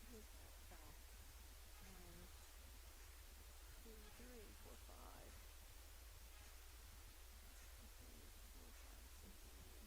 Who's that foul? 2, 3, 4, 5. 3, 4, 5, 6, 7.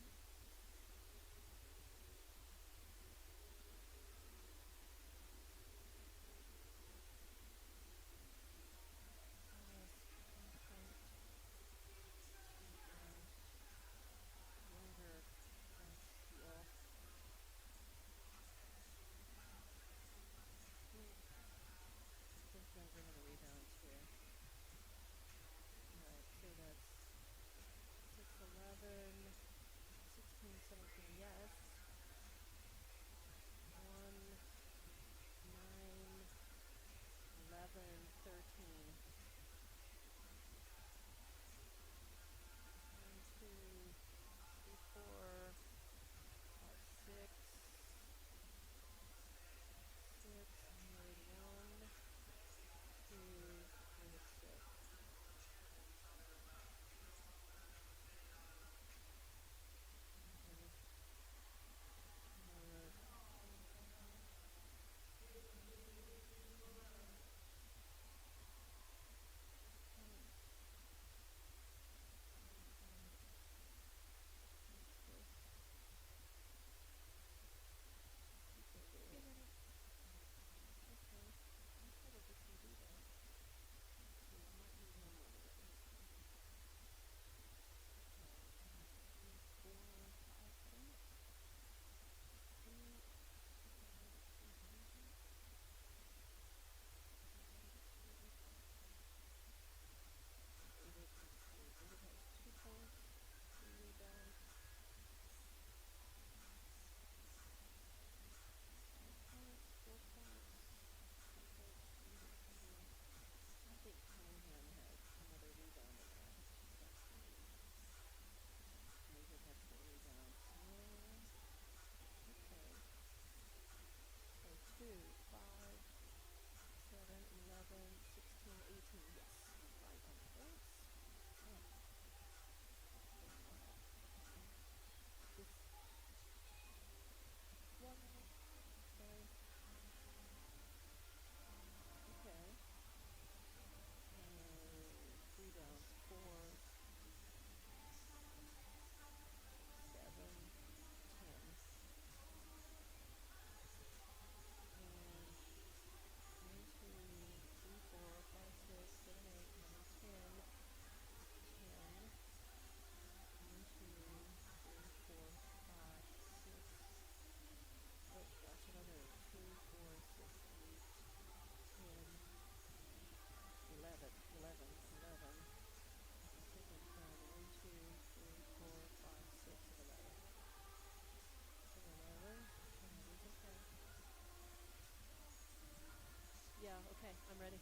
ready.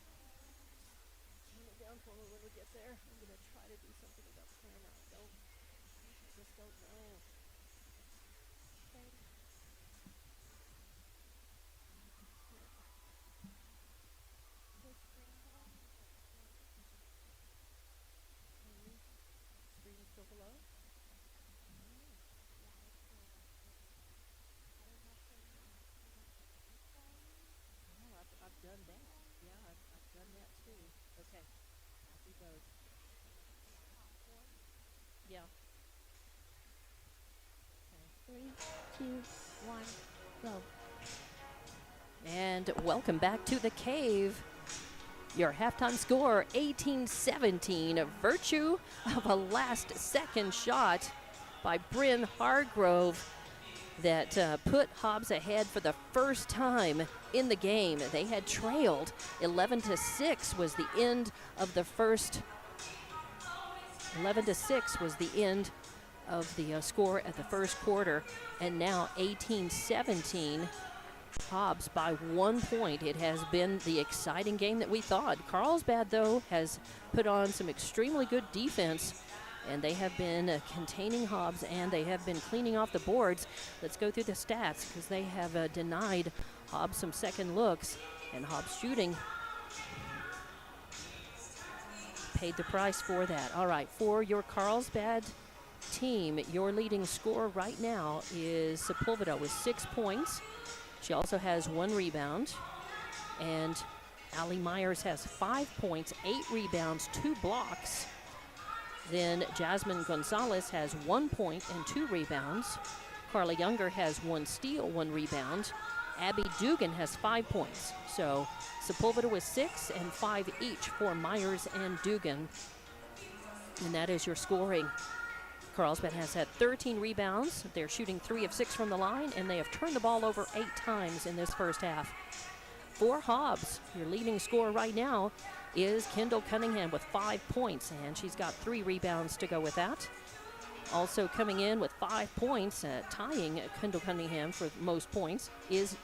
Tune it down for me when we get there. I'm going to try to do something about the camera. I just don't know. 30. The screen home. Screen is still below? Yeah, it's still like I don't know if they Oh, I've done that. Yeah, I've done that too. Okay. I'll do both. popcorn. Yeah. 3, 2, 1, go. And welcome back to the Cave. Your halftime score, 18-17. A virtue of a last-second shot by Bryn Hargrove that put Hobbs ahead for the first time in the game. They had trailed 11-6 was the end of the first. 11-6 was the end of the score at the first quarter, and now 18-17. Hobbs by 1 point. It has been the exciting game that we thought. Carlsbad, though, has put on some extremely good defense, and they have been containing Hobbs, and they have been cleaning off the boards. Let's go through the stats, because they have denied Hobbs some second looks, and Hobbs shooting paid the price for that. All right, for your Carlsbad team, your leading scorer right now is Sepulveda with 6 points. She also has 1 rebound. And Allie Myers has 5 points, 8 rebounds, 2 blocks. Then Jasmine Gonzalez has 1 point and 2 rebounds. Carla Younger has 1 steal, 1 rebound. Abby Dugan has 5 points. So Sepulveda with 6 and 5 each for Myers and Dugan. And that is your scoring. Carlsbad has had 13 rebounds. They're shooting 3 of 6 from the line, and they have turned the ball over 8 times in this first half. For Hobbs, your leading scorer right now is Kendall Cunningham with 5 points, and she's got 3 rebounds to go with that. Also coming in with 5 points, tying Kendall Cunningham for most points, is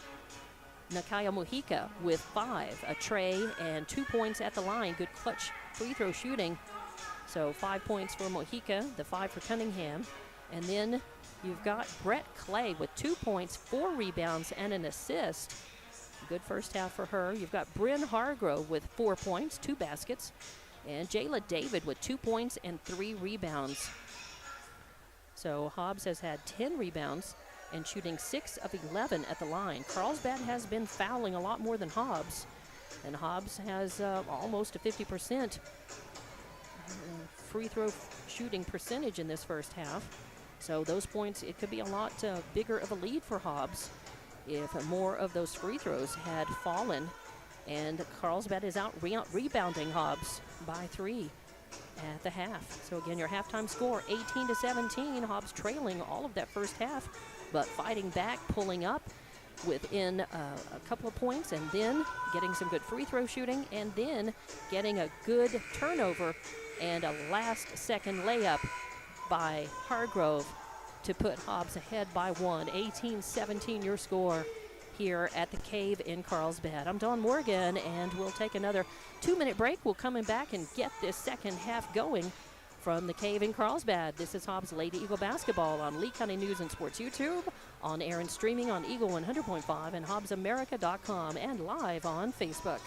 Nakaya Mojica with 5. A tray and 2 points at the line. Good clutch free throw shooting. So 5 points for Mojica, the 5 for Cunningham. And then you've got Brett Clay with 2 points, 4 rebounds, and an assist. Good first half for her. You've got Bryn Hargrove with 4 points, 2 baskets. And Jayla David with 2 points and 3 rebounds. So Hobbs has had 10 rebounds and shooting 6 of 11 at the line. Carlsbad has been fouling a lot more than Hobbs. And Hobbs has almost a 50% free throw shooting percentage in this first half. So those points, it could be a lot bigger of a lead for Hobbs if more of those free throws had fallen. And Carlsbad is out rebounding Hobbs by 3 at the half. So again, your halftime score, 18-17. Hobbs trailing all of that first half, but fighting back, pulling up within a couple of points, and then getting some good free throw shooting, and then getting a good turnover and a last-second layup by Hargrove to put Hobbs ahead by 1. 18-17 your score here at the Cave in Carlsbad. I'm Dawn Morgan, and we'll take another 2-minute break. We'll come back and get this second half going from the Cave in Carlsbad. This is Hobbs Lady Eagle Basketball on Lee County News and Sports YouTube, on air and streaming on Eagle 100.5 and HobbsAmerica.com, and live on Facebook.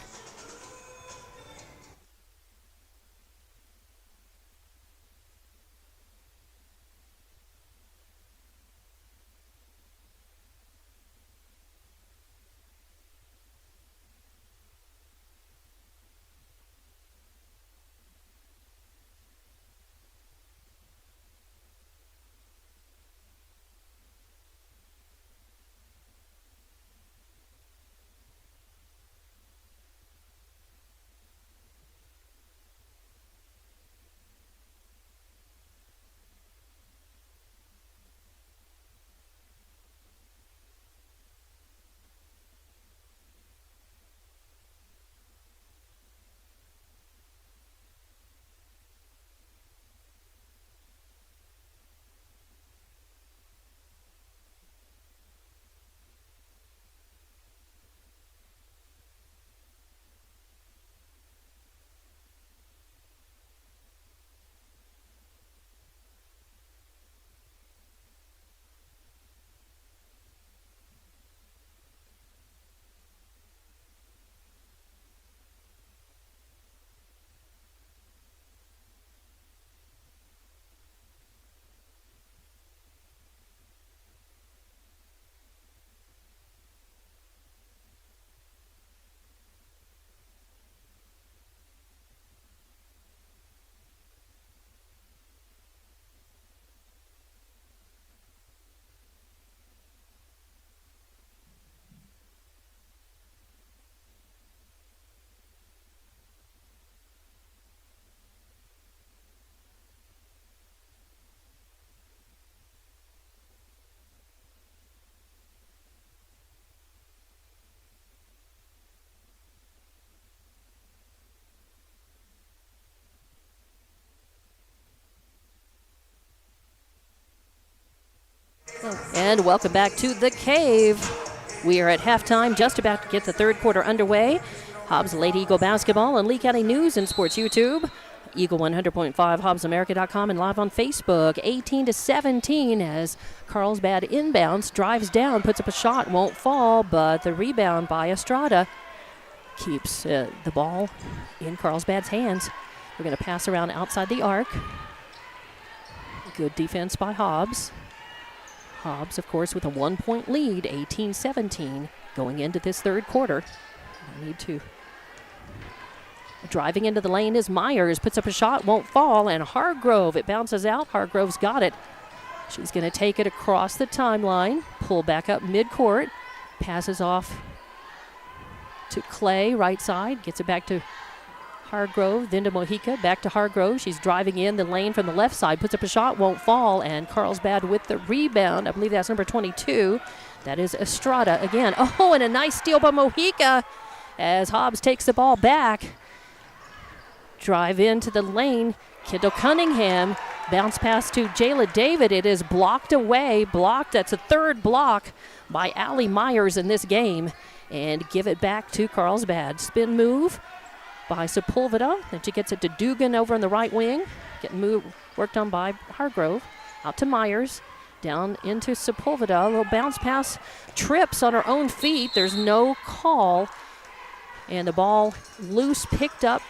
And welcome back to the Cave. We are at halftime, just about to get the third quarter underway. Hobbs Lady Eagle basketball on Lee County News and Sports YouTube. Eagle 100.5, HobbsAmerica.com, and live on Facebook. 18-17 as Carlsbad inbounds, drives down, puts up a shot, won't fall, but the rebound by Estrada keeps the ball in Carlsbad's hands. We're going to pass around outside the arc. Good defense by Hobbs. Hobbs, of course, with a 1-point lead, 18-17, going into this third quarter. I need to. Driving into the lane is Myers, puts up a shot, won't fall, and Hargrove, it bounces out. Hargrove's got it. She's going to take it across the timeline, pull back up midcourt, passes off to Clay, right side, gets it back to Hargrove, then to Mojica, back to Hargrove. She's driving in the lane from the left side, puts up a shot, won't fall, and Carlsbad with the rebound. I believe that's number 22. That is Estrada again. Oh, and a nice steal by Mojica as Hobbs takes the ball back. Drive into the lane. Kendall Cunningham, bounce pass to Jayla David. It is blocked away. Blocked. That's a third block by Allie Myers in this game. And give it back to Carlsbad. Spin move by Sepulveda. Then she gets it to Dugan over on the right wing. Getting worked on by Hargrove. Out to Myers. Down into Sepulveda. A little bounce pass. Trips on her own feet. There's no call. And the ball loose, picked up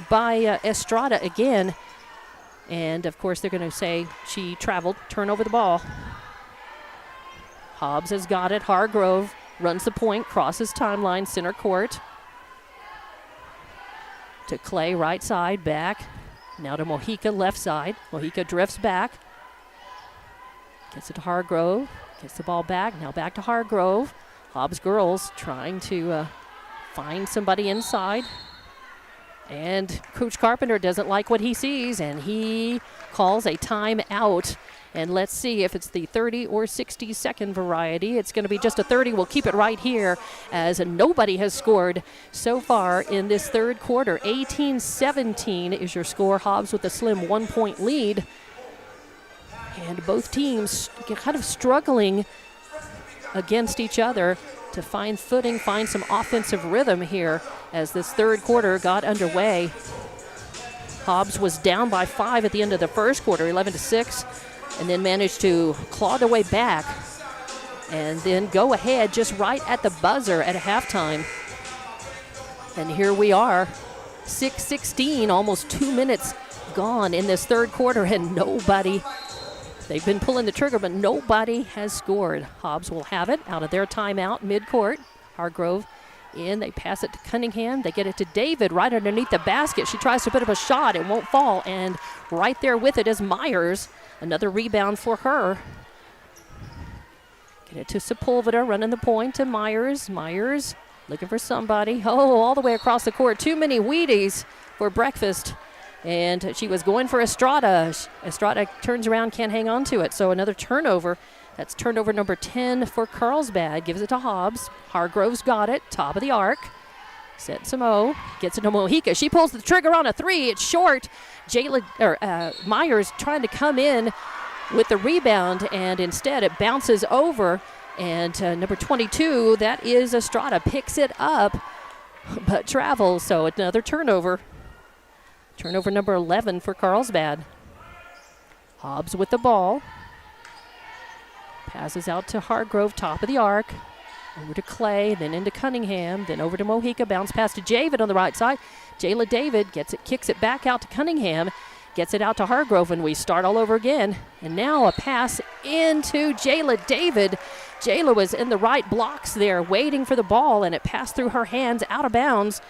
by Estrada again. And, of course, they're going to say she traveled. Turn over the ball. Hobbs has got it. Hargrove runs the point, crosses timeline, center court. To Clay, right side, back. Now to Mojica, left side. Mojica drifts back. Gets it to Hargrove. Gets the ball back. Now back to Hargrove. Hobbs girls trying to find somebody inside. And Coach Carpenter doesn't like what he sees, and he calls a timeout. And let's see if it's the 30 or 60-second variety. It's going to be just a 30. We'll keep it right here as nobody has scored so far in this third quarter. 18-17 is your score. Hobbs with a slim 1-point lead. And both teams kind of struggling against each other to find footing, find some offensive rhythm here as this third quarter got underway. Hobbs was down by 5 at the end of the first quarter, 11-6. And then managed to claw their way back and then go ahead just right at the buzzer at halftime. And here we are, 6:16, almost 2 minutes gone in this third quarter, and nobody, they've been pulling the trigger, but nobody has scored. Hobbs will have it out of their timeout midcourt. Hargrove in, they pass it to Cunningham. They get it to David right underneath the basket. She tries to put up a shot, it won't fall, and right there with it is Myers. Another rebound for her. Get it to Sepulveda, running the point to Myers. Myers looking for somebody. Oh, all the way across the court. Too many Wheaties for breakfast. And she was going for Estrada. Estrada turns around, can't hang on to it. So another turnover. That's turnover number 10 for Carlsbad. Gives it to Hobbs. Hargrove's got it. Top of the arc. Sets some O. Gets it to Mojica. She pulls the trigger on a 3. It's short. Myers trying to come in with the rebound, and instead it bounces over. And number 22, that is Estrada, picks it up, but travels. So another turnover. Turnover number 11 for Carlsbad. Hobbs with the ball. Passes out to Hargrove, top of the arc. Over to Clay, then into Cunningham, then over to Mojica. Bounce pass to David on the right side. Jayla David gets it, kicks it back out to Cunningham, gets it out to Hargrove, and we start all over again. And now a pass into Jayla David. Jayla was in the right blocks there, waiting for the ball, and it passed through her hands out of bounds.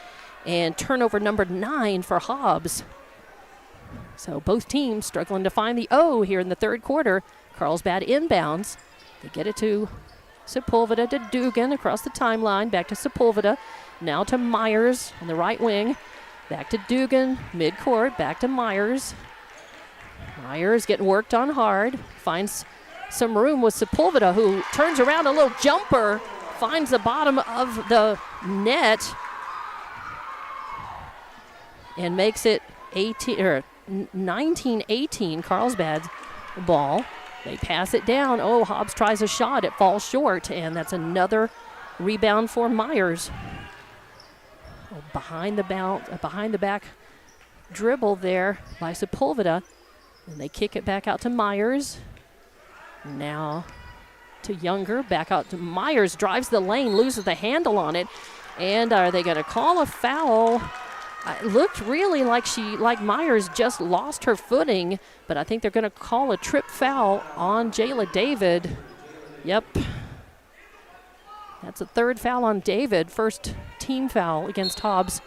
And turnover number 9 for Hobbs. So both teams struggling to find the O here in the third quarter. Carlsbad inbounds. They get it to Sepulveda, to Dugan across the timeline, back to Sepulveda, now to Myers on the right wing, back to Dugan, midcourt, back to Myers. Myers getting worked on hard, finds some room with Sepulveda, who turns around, a little jumper, finds the bottom of the net, and makes it 19-18 Carlsbad's ball. They pass it down. Oh, Hobbs tries a shot. It falls short, and that's another rebound for Myers. Oh, behind the back dribble there by Sepulveda. And they kick it back out to Myers. Now to Younger, back out to Myers, drives the lane, loses the handle on it. And are they going to call a foul? It looked really like Myers just lost her footing, but I think they're going to call a trip foul on Jayla David. Yep. That's a third foul on David, first team foul against Hobbs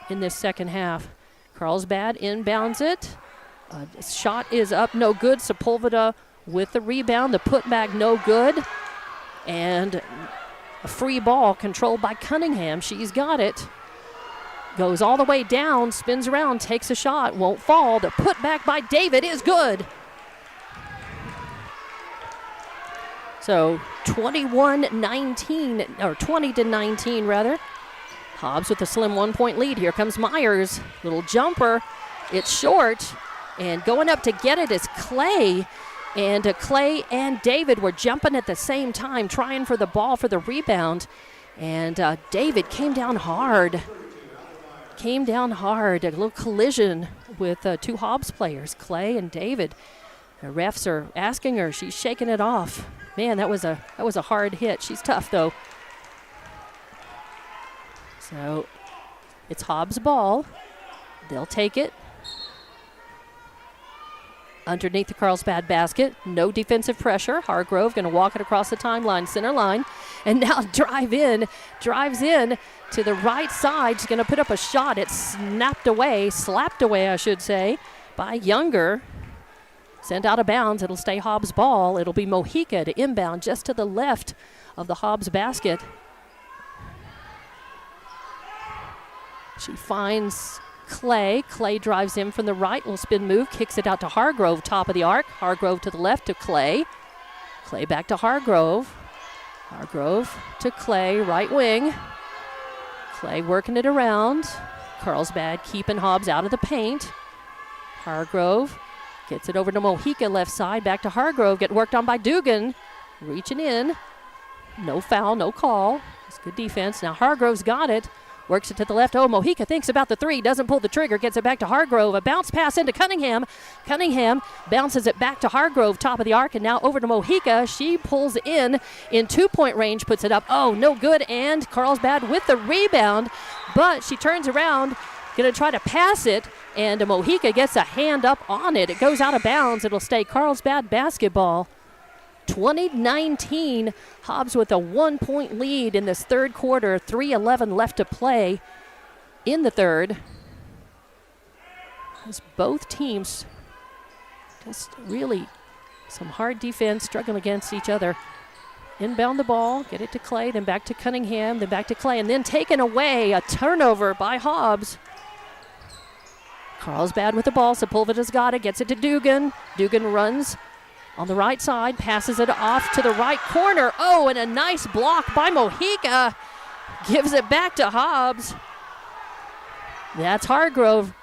in this second half. Carlsbad inbounds it. Shot is up, no good. Sepulveda with the rebound. The putback, no good. And a free ball controlled by Cunningham. She's got it. Goes all the way down, spins around, takes a shot, won't fall. The putback by David is good. So 21-19, or 20-19 rather. Hobbs with a slim 1-point lead. Here comes Myers. Little jumper. It's short. And going up to get it is Clay. And Clay and David were jumping at the same time, trying for the ball for the rebound. And David came down hard. A little collision with two Hobbs players, Clay and David. The refs are asking her. She's shaking it off. Man, that was a hard hit. She's tough, though. So it's Hobbs' ball. They'll take it. Underneath the Carlsbad basket. No defensive pressure. Hargrove going to walk it across the timeline, center line. And now drives in to the right side. She's going to put up a shot. It's slapped away, I should say, by Younger. Sent out of bounds. It'll stay Hobbs' ball. It'll be Mojica to inbound just to the left of the Hobbs basket. She finds Clay. Clay drives in from the right. Little spin move. Kicks it out to Hargrove, top of the arc. Hargrove to the left to Clay. Clay back to Hargrove. Hargrove to Clay, right wing. Clay working it around. Carlsbad keeping Hobbs out of the paint. Hargrove gets it over to Mojica, left side. Back to Hargrove. Get worked on by Dugan. Reaching in. No foul, no call. It's good defense. Now Hargrove's got it. Works it to the left. Oh, Mojica thinks about the three. Doesn't pull the trigger. Gets it back to Hargrove. A bounce pass into Cunningham. Cunningham bounces it back to Hargrove, top of the arc, and now over to Mojica. She pulls in 2-point range, puts it up. Oh, no good. And Carlsbad with the rebound, but she turns around, going to try to pass it, and Mojica gets a hand up on it. It goes out of bounds. It'll stay Carlsbad basketball. 20-19, Hobbs with a 1-point lead in this third quarter. 3:11 left to play in the third. As both teams just really some hard defense, struggling against each other. Inbound the ball, get it to Clay, then back to Cunningham, then back to Clay, and then taken away. A turnover by Hobbs. Carlsbad with the ball. Sepulveda's got it, gets it to Dugan. Dugan runs on the right side, passes it off to the right corner. Oh, and a nice block by Mojica. Gives it back to Hobbs. That's Hargrove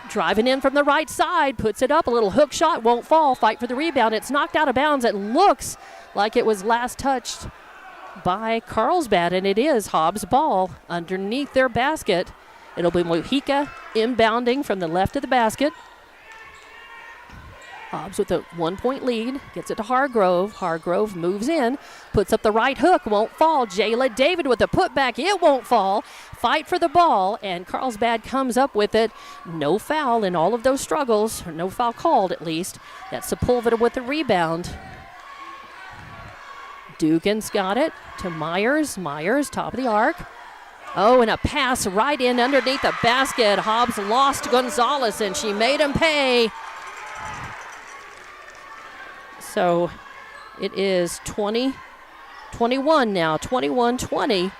driving in from the right side. Puts it up, a little hook shot, won't fall. Fight for the rebound. It's knocked out of bounds. It looks like it was last touched by Carlsbad, and it is Hobbs' ball underneath their basket. It'll be Mojica inbounding from the left of the basket. Hobbs with a 1-point lead, gets it to Hargrove. Hargrove moves in, puts up the right hook, won't fall. Jayla David with a putback, it won't fall. Fight for the ball, and Carlsbad comes up with it. No foul in all of those struggles, or no foul called at least. That's Sepulveda with the rebound. Dugan's got it to Myers. Myers, top of the arc. Oh, and a pass right in underneath the basket. Hobbs lost Gonzalez, and she made him pay. So it is 20-21 now, 21-20.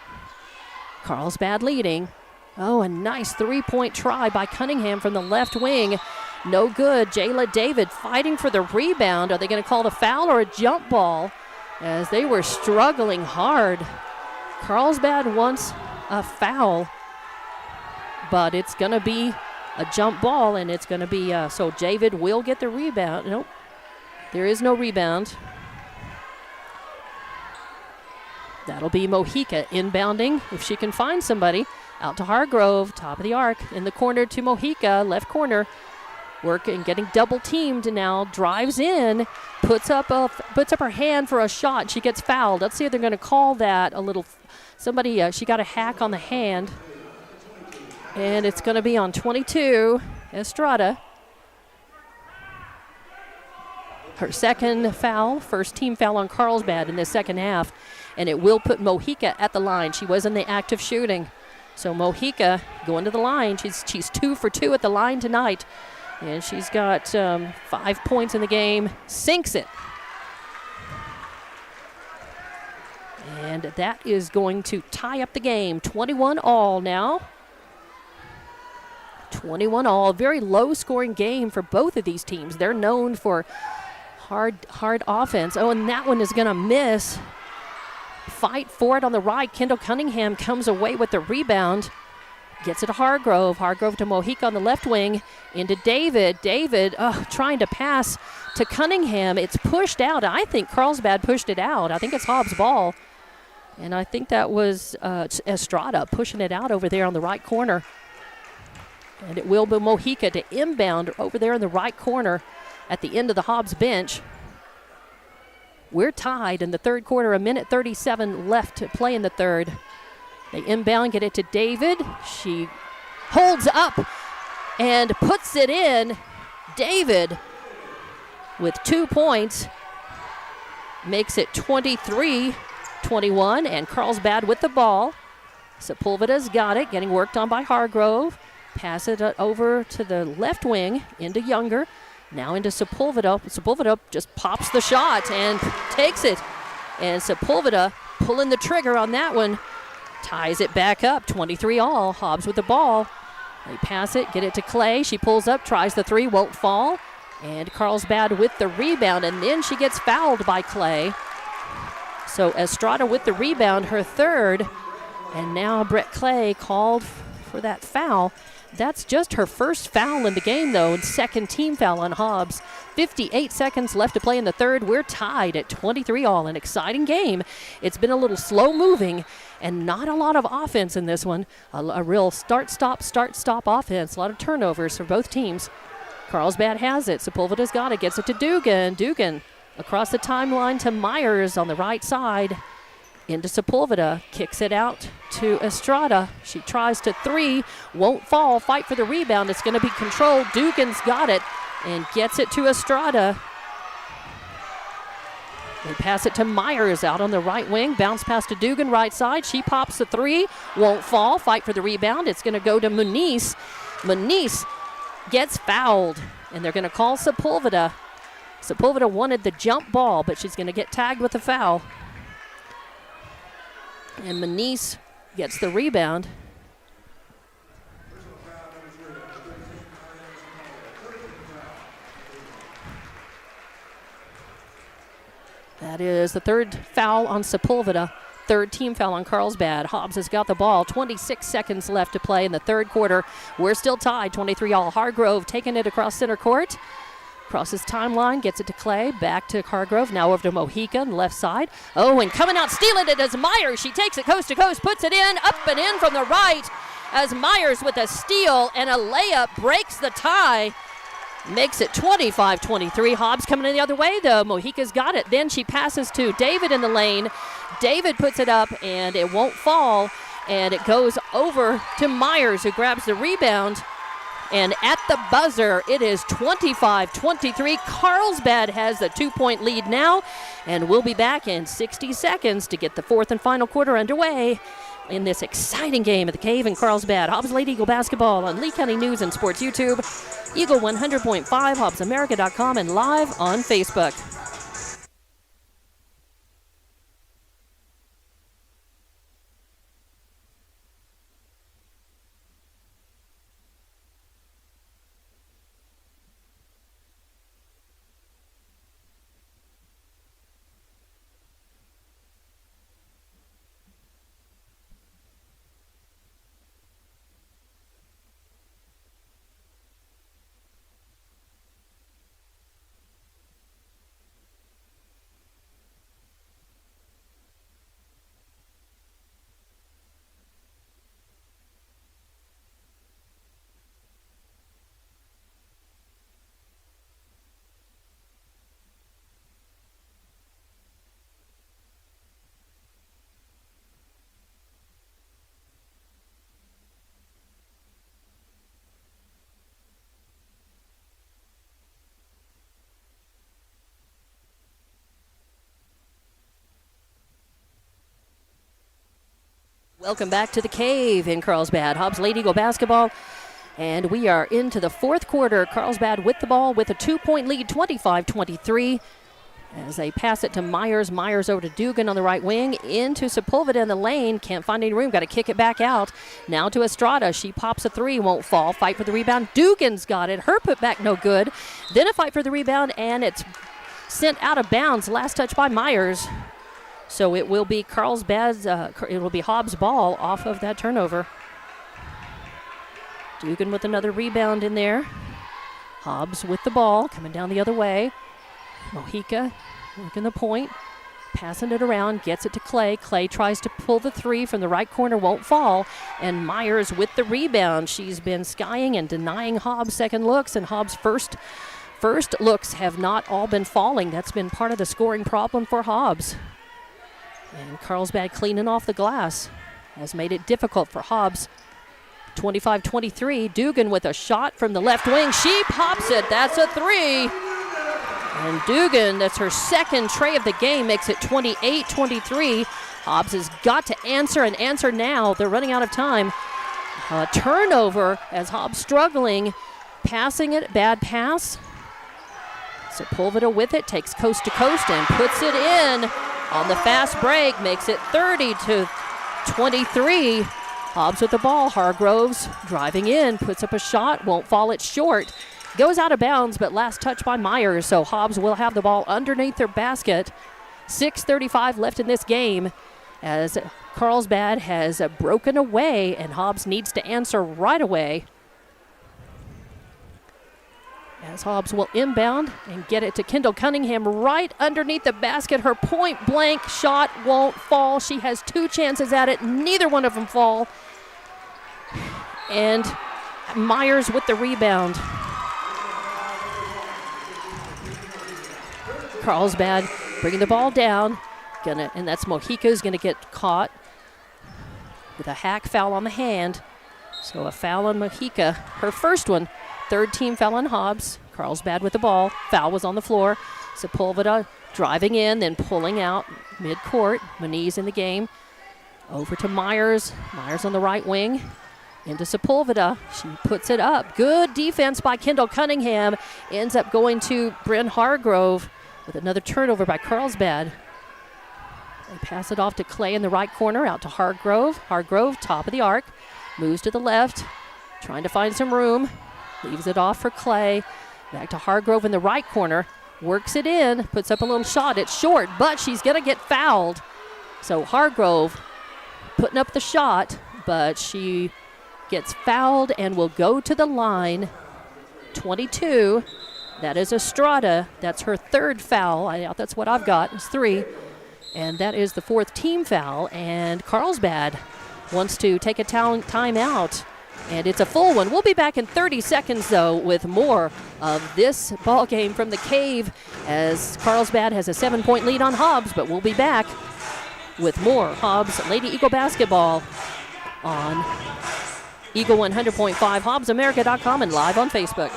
Carlsbad leading. Oh, a nice 3-point try by Cunningham from the left wing. No good. Jayla David fighting for the rebound. Are they going to call the foul or a jump ball? As they were struggling hard. Carlsbad wants a foul, but it's going to be a jump ball, and it's going to be, so David will get the rebound. Nope. There is no rebound. That'll be Mojica inbounding if she can find somebody. Out to Hargrove, top of the arc, in the corner to Mojica, left corner. Working, getting double teamed now, drives in, puts up her hand for a shot. She gets fouled. Let's see if they're going to call that a little. Somebody, she got a hack on the hand. And it's going to be on 22, Estrada. Her second foul, first team foul on Carlsbad in the second half. And it will put Mojica at the line. She was in the act of shooting. So Mojica going to the line. She's 2 for 2 at the line tonight. And she's got 5 points in the game. Sinks it. And that is going to tie up the game. 21 all now. 21 all. Very low scoring game for both of these teams. They're known for hard offense. Oh, and that one is going to miss. Fight for it on the right. Kendall Cunningham comes away with the rebound. Gets it to Hargrove. Hargrove to Mojica on the left wing. Into David. David trying to pass to Cunningham. It's pushed out. I think Carlsbad pushed it out. I think it's Hobbs' ball. And I think that was Estrada pushing it out over there on the right corner. And it will be Mojica to inbound over there in the right corner at the end of the Hobbs bench. We're tied in the third quarter, a minute 37 left to play in the third. They inbound, get it to David. She holds up and puts it in. David with 2 points makes it 23-21, and Carlsbad with the ball. Sepulveda's got it, getting worked on by Hargrove. Pass it over to the left wing into Younger. Now into Sepulveda. Sepulveda just pops the shot and takes it. And Sepulveda pulling the trigger on that one. Ties it back up, 23 all. Hobbs with the ball. They pass it, get it to Clay. She pulls up, tries the three, won't fall. And Carlsbad with the rebound, and then she gets fouled by Clay. So Estrada with the rebound, her third. And now Brett Clay called for that foul. That's just her first foul in the game, though, and second team foul on Hobbs. 58 seconds left to play in the third. We're tied at 23 all. An exciting game. It's been a little slow moving and not a lot of offense in this one. A real start-stop offense. A lot of turnovers for both teams. Carlsbad has it. Sepulveda's got it. Gets it to Dugan. Dugan across the timeline to Myers on the right side. Into Sepulveda, kicks it out to Estrada. She tries to three, won't fall, fight for the rebound. It's going to be controlled. Dugan's got it and gets it to Estrada. They pass it to Myers out on the right wing. Bounce pass to Dugan, right side. She pops the three, won't fall, fight for the rebound. It's going to go to Muniz. Muniz gets fouled, and they're going to call Sepulveda. Sepulveda wanted the jump ball, but she's going to get tagged with a foul. And Muniz gets the rebound. That is the third foul on Sepulveda. Third team foul on Carlsbad. Hobbs has got the ball. 26 seconds left to play in the third quarter. We're still tied, 23 all. Hargrove taking it across center court. Crosses timeline, gets it to Clay, back to Hargrove, now over to Mojica on the left side. Oh, and coming out, stealing it as Myers. She takes it coast to coast, puts it in, up and in from the right as Myers with a steal and a layup breaks the tie. Makes it 25-23. Hobbs coming in the other way, though. Mojica's got it. Then she passes to David in the lane. David puts it up, and it won't fall. And it goes over to Myers, who grabs the rebound. And at the buzzer, it is 25-23. Carlsbad has the 2-point lead now. And we'll be back in 60 seconds to get the fourth and final quarter underway in this exciting game at the Cave in Carlsbad. Hobbs Lady Eagle basketball on Lee County News and Sports YouTube, Eagle 100.5, HobbsAmerica.com, and live on Facebook. Welcome back to the Cave in Carlsbad. Hobbs Lady Eagle basketball. And we are into the fourth quarter. Carlsbad with the ball with a 2-point lead, 25-23. As they pass it to Myers. Myers over to Dugan on the right wing. Into Sepulveda in the lane. Can't find any room. Got to kick it back out. Now to Estrada. She pops a three. Won't fall. Fight for the rebound. Dugan's got it. Her put back no good. Then a fight for the rebound. And it's sent out of bounds. Last touch by Myers. So it will be Carlsbad's, it will be Hobbs' ball off of that turnover. Dugan with another rebound in there. Hobbs with the ball, coming down the other way. Mojica working the point, passing it around, gets it to Clay. Clay tries to pull the three from the right corner, won't fall. And Myers with the rebound. She's been skying and denying Hobbs second looks, and Hobbs' first looks have not all been falling. That's been part of the scoring problem for Hobbs. And Carlsbad cleaning off the glass has made it difficult for Hobbs. 25-23, Dugan with a shot from the left wing. She pops it. That's a three. And Dugan, that's her second tray of the game, makes it 28-23. Hobbs has got to answer and answer now. They're running out of time. Turnover as Hobbs struggling. Passing it, bad pass. Sepulveda with it, takes coast to coast and puts it in. On the fast break, makes it 30-23. Hobbs with the ball. Hargroves driving in, puts up a shot, won't fall, it's short. Goes out of bounds, but last touch by Myers, so Hobbs will have the ball underneath their basket. 6:35 left in this game as Carlsbad has broken away, and Hobbs needs to answer right away. As Hobbs will inbound and get it to Kendall Cunningham right underneath the basket. Her point blank shot won't fall. She has two chances at it. Neither one of them fall. And Myers with the rebound. Carlsbad bringing the ball down. And that's Mojica's going to get caught with a hack foul on the hand. So a foul on Mojica. Her first one. Third team foul on Hobbs. Carlsbad with the ball. Foul was on the floor. Sepulveda driving in, then pulling out mid-court. Moniz in the game. Over to Myers. Myers on the right wing. Into Sepulveda. She puts it up. Good defense by Kendall Cunningham. Ends up going to Bryn Hargrove with another turnover by Carlsbad. They pass it off to Clay in the right corner. Out to Hargrove. Hargrove, top of the arc. Moves to the left. Trying to find some room. Leaves it off for Clay. Back to Hargrove in the right corner. Works it in. Puts up a little shot. It's short, but she's going to get fouled. So Hargrove putting up the shot, but she gets fouled and will go to the line. 22. That is Estrada. That's her third foul. That's what I've got. It's three. And that is the fourth team foul. And Carlsbad wants to take a timeout. And it's a full one. We'll be back in 30 seconds, though, with more of this ball game from the Cave as Carlsbad has a 7-point lead on Hobbs. But we'll be back with more Hobbs Lady Eagle basketball on Eagle 100.5, HobbsAmerica.com, and live on Facebook.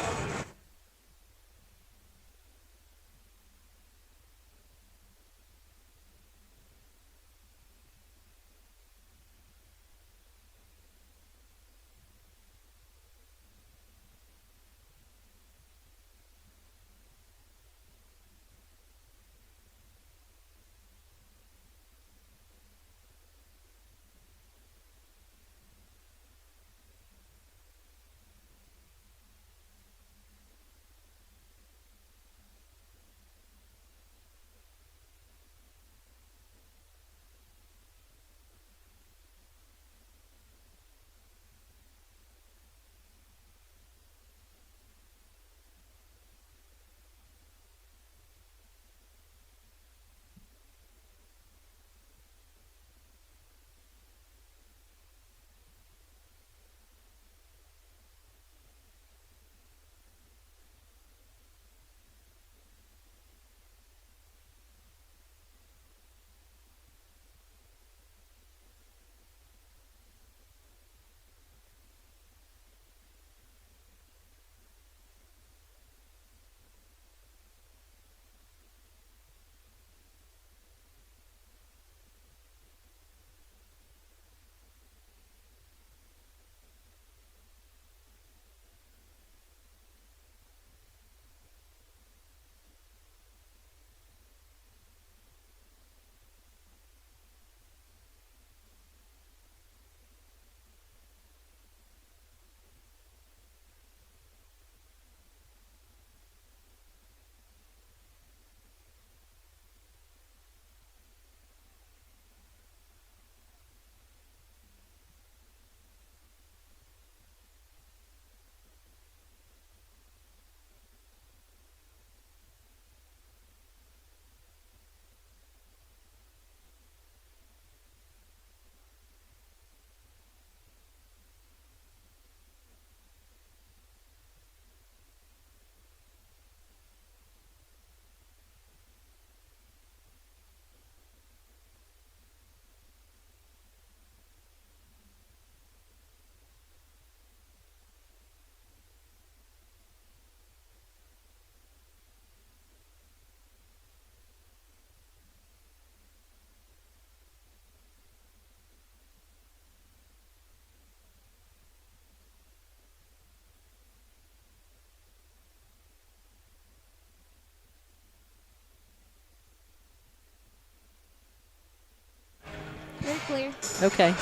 Okay.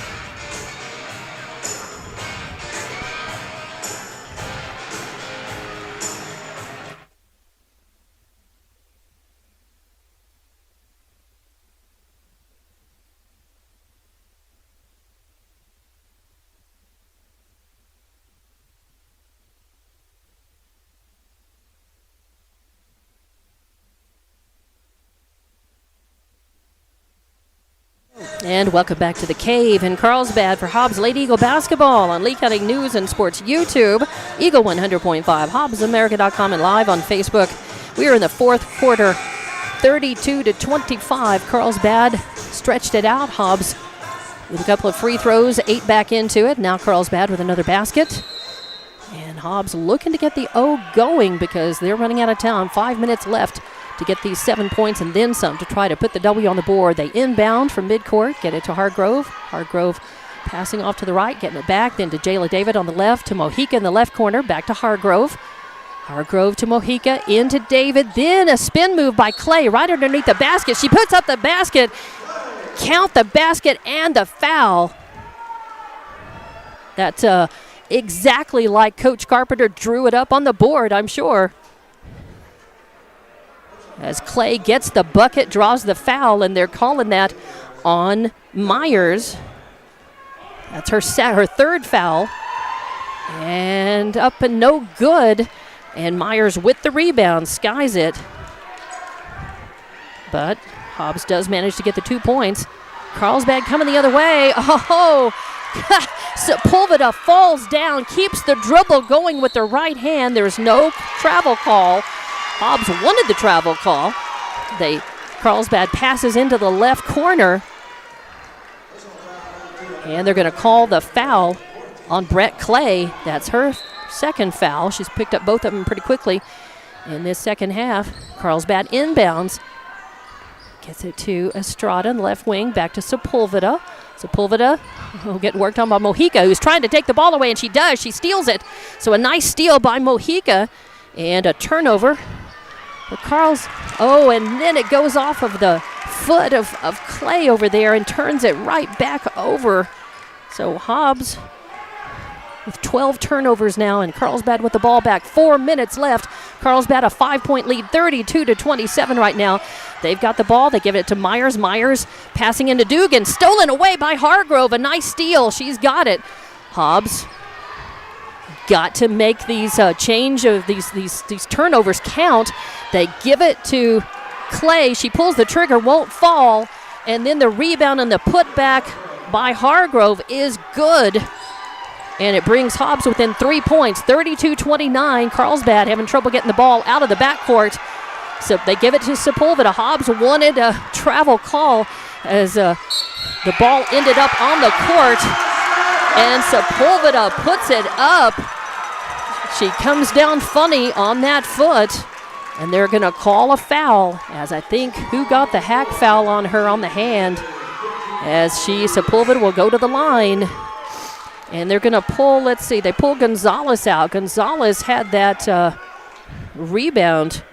And welcome back to the Cave in Carlsbad for Hobbs Lady Eagle basketball on Lee County News and Sports YouTube, Eagle 100.5, HobbsAmerica.com, and live on Facebook. We are in the fourth quarter, 32-25. Carlsbad stretched it out. Hobbs with a couple of free throws, 8 back into it. Now Carlsbad with another basket. And Hobbs looking to get the O going because they're running out of town. 5 minutes left to get these 7 points and then some to try to put the W on the board. They inbound from midcourt, get it to Hargrove. Hargrove passing off to the right, getting it back, then to Jayla David on the left, to Mojica in the left corner, back to Hargrove. Hargrove to Mojica, into David, then a spin move by Clay right underneath the basket. She puts up the basket, count the basket and the foul. That's exactly like Coach Carpenter drew it up on the board, I'm sure. As Clay gets the bucket, draws the foul, and they're calling that on Myers. That's her third foul. And up and no good. And Myers with the rebound, skies it. But Hobbs does manage to get the 2 points. Carlsbad coming the other way. Oh, Sepulveda falls down, keeps the dribble going with the right hand. There's no travel call. Hobbs wanted the travel call. Carlsbad passes into the left corner. And they're going to call the foul on Brett Clay. That's her second foul. She's picked up both of them pretty quickly in this second half. Carlsbad inbounds. Gets it to Estrada in the left wing. Back to Sepulveda. Sepulveda getting worked on by Mojica, who's trying to take the ball away, and she does. She steals it. So a nice steal by Mojica and a turnover. And then it goes off of the foot of Clay over there and turns it right back over. So Hobbs with 12 turnovers now, and Carlsbad with the ball back. 4 minutes left. Carlsbad a 5-point lead, 32-27 right now. They've got the ball. They give it to Myers. Myers passing into Dugan. Stolen away by Hargrove. A nice steal. She's got it. Hobbs got to make these change of these turnovers count. They give it to Clay. She pulls the trigger, won't fall, and then the rebound and the putback by Hargrove is good, and it brings Hobbs within 3 points. 32-29. Carlsbad having trouble getting the ball out of the backcourt, so they give it to Sepulveda. Hobbs wanted a travel call as the ball ended up on the court, and Sepulveda puts it up. She comes down funny on that foot, and they're going to call a foul, as I think who got the hack foul on her on the hand, as Sepulveda will go to the line. And they're going to pull, they pull Gonzalez out. Gonzalez had that rebound,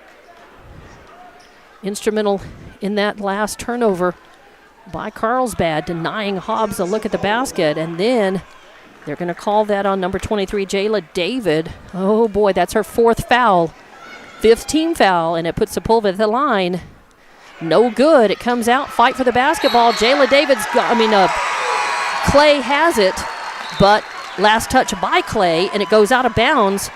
instrumental in that last turnover by Carlsbad, denying Hobbs a look at the basket. And then they're going to call that on number 23, Jayla David. Oh, boy, that's her 4th foul. 15 foul, and it puts Sepulveda at the line. No good. It comes out. Fight for the basketball. Jayla David's Clay has it, but last touch by Clay, and it goes out of bounds.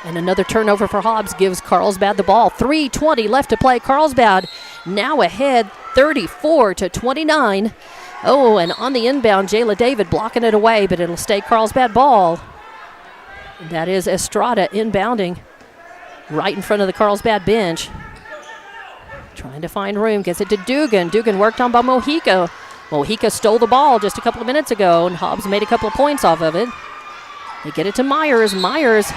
And another turnover for Hobbs gives Carlsbad the ball. 3:20 left to play. Carlsbad now ahead 34-29. Oh, and on the inbound, Jayla David blocking it away, but it'll stay Carlsbad ball. That is Estrada inbounding right in front of the Carlsbad bench. Trying to find room, gets it to Dugan. Dugan worked on by Mojica. Mojica stole the ball just a couple of minutes ago, and Hobbs made a couple of points off of it. They get it to Myers. Myers,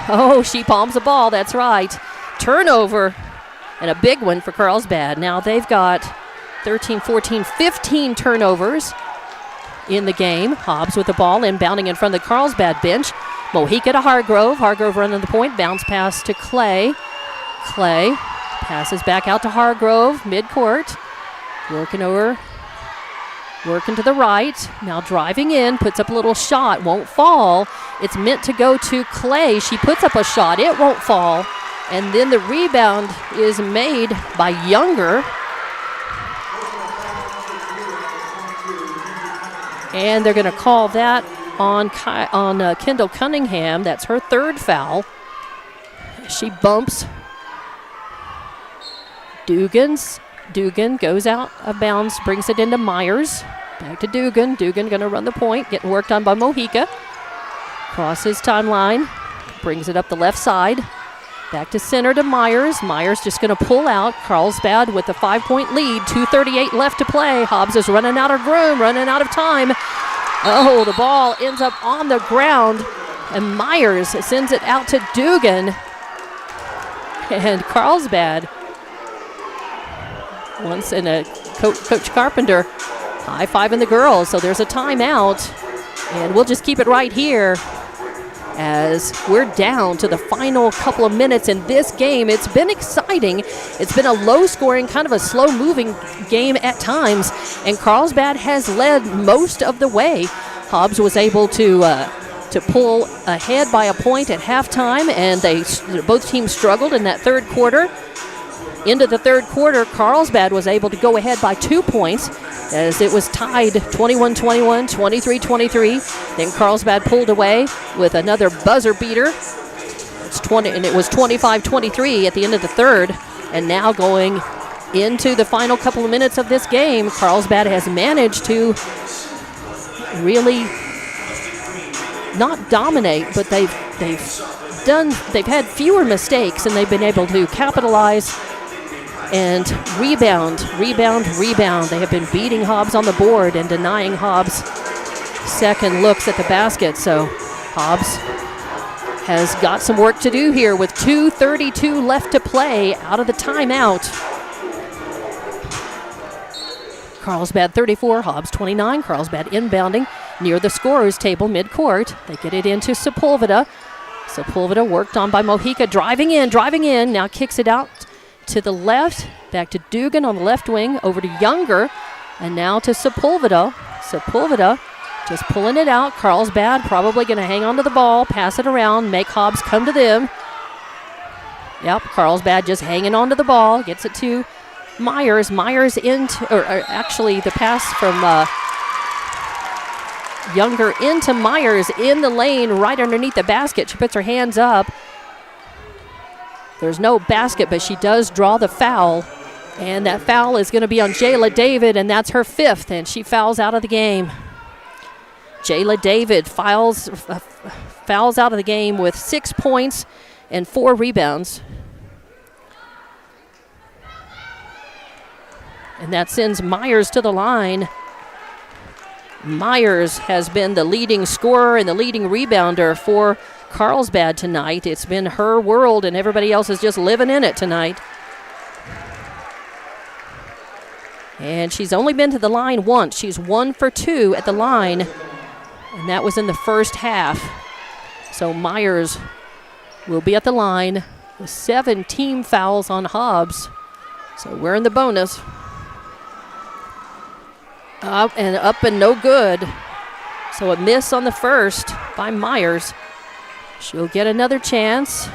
she palms the ball, that's right. Turnover, and a big one for Carlsbad. Now they've got 13, 14, 15 turnovers in the game. Hobbs with the ball, inbounding in front of the Carlsbad bench. Mojica to Hargrove. Hargrove running the point. Bounce pass to Clay. Clay passes back out to Hargrove, midcourt. Working over Working to the right. Now driving in. Puts up a little shot. Won't fall. It's meant to go to Clay. She puts up a shot. It won't fall. And then the rebound is made by Younger. And they're going to call that on Kendall Cunningham. That's her third foul. She bumps Dugan goes out of bounds, brings it into Myers. Back to Dugan. Dugan going to run the point, getting worked on by Mojica. Crosses timeline, brings it up the left side. Back to center to Myers. Myers just going to pull out. Carlsbad with a 5-point lead. 2:38 left to play. Hobbs is running out of room, running out of time. Oh, the ball ends up on the ground, and Myers sends it out to Dugan. And Carlsbad, once in a Coach Carpenter, high-fiving the girls. So there's a timeout, and we'll just keep it right here as we're down to the final couple of minutes in this game. It's been exciting. It's been a low-scoring, kind of a slow-moving game at times, and Carlsbad has led most of the way. Hobbs was able to pull ahead by a point at halftime, and both teams struggled in that third quarter. Into the third quarter, Carlsbad was able to go ahead by 2 points as it was tied 21-21, 23-23. Then Carlsbad pulled away with another buzzer beater. And it was 25-23 at the end of the third. And now going into the final couple of minutes of this game, Carlsbad has managed to really not dominate, but they've had fewer mistakes, and they've been able to capitalize and rebound. They have been beating Hobbs on the board and denying Hobbs second looks at the basket. So Hobbs has got some work to do here with 2:32 left to play out of the timeout. Carlsbad 34, Hobbs 29. Carlsbad inbounding near the scorer's table midcourt. They get it into Sepulveda. Sepulveda worked on by Mojica, driving in, now kicks it out to the left, back to Dugan on the left wing, over to Younger, and now to Sepulveda. Sepulveda just pulling it out. Carlsbad probably going to hang on to the ball, pass it around, make Hobbs come to them. Yep, Carlsbad just hanging on to the ball, gets it to Myers. Myers actually the pass from Younger into Myers in the lane right underneath the basket. She puts her hands up. There's no basket, but she does draw the foul. And that foul is going to be on Jayla David, and that's her fifth, and she fouls out of the game. Jayla David fouls out of the game with 6 points and 4 rebounds. And that sends Myers to the line. Myers has been the leading scorer and the leading rebounder for Carlsbad tonight. It's been her world, and everybody else is just living in it tonight. And she's only been to the line once. She's 1 for 2 at the line, and that was in the first half. So Myers will be at the line with 7 team fouls on Hobbs. So we're in the bonus. Up and no good. So a miss on the first by Myers. She'll get another chance.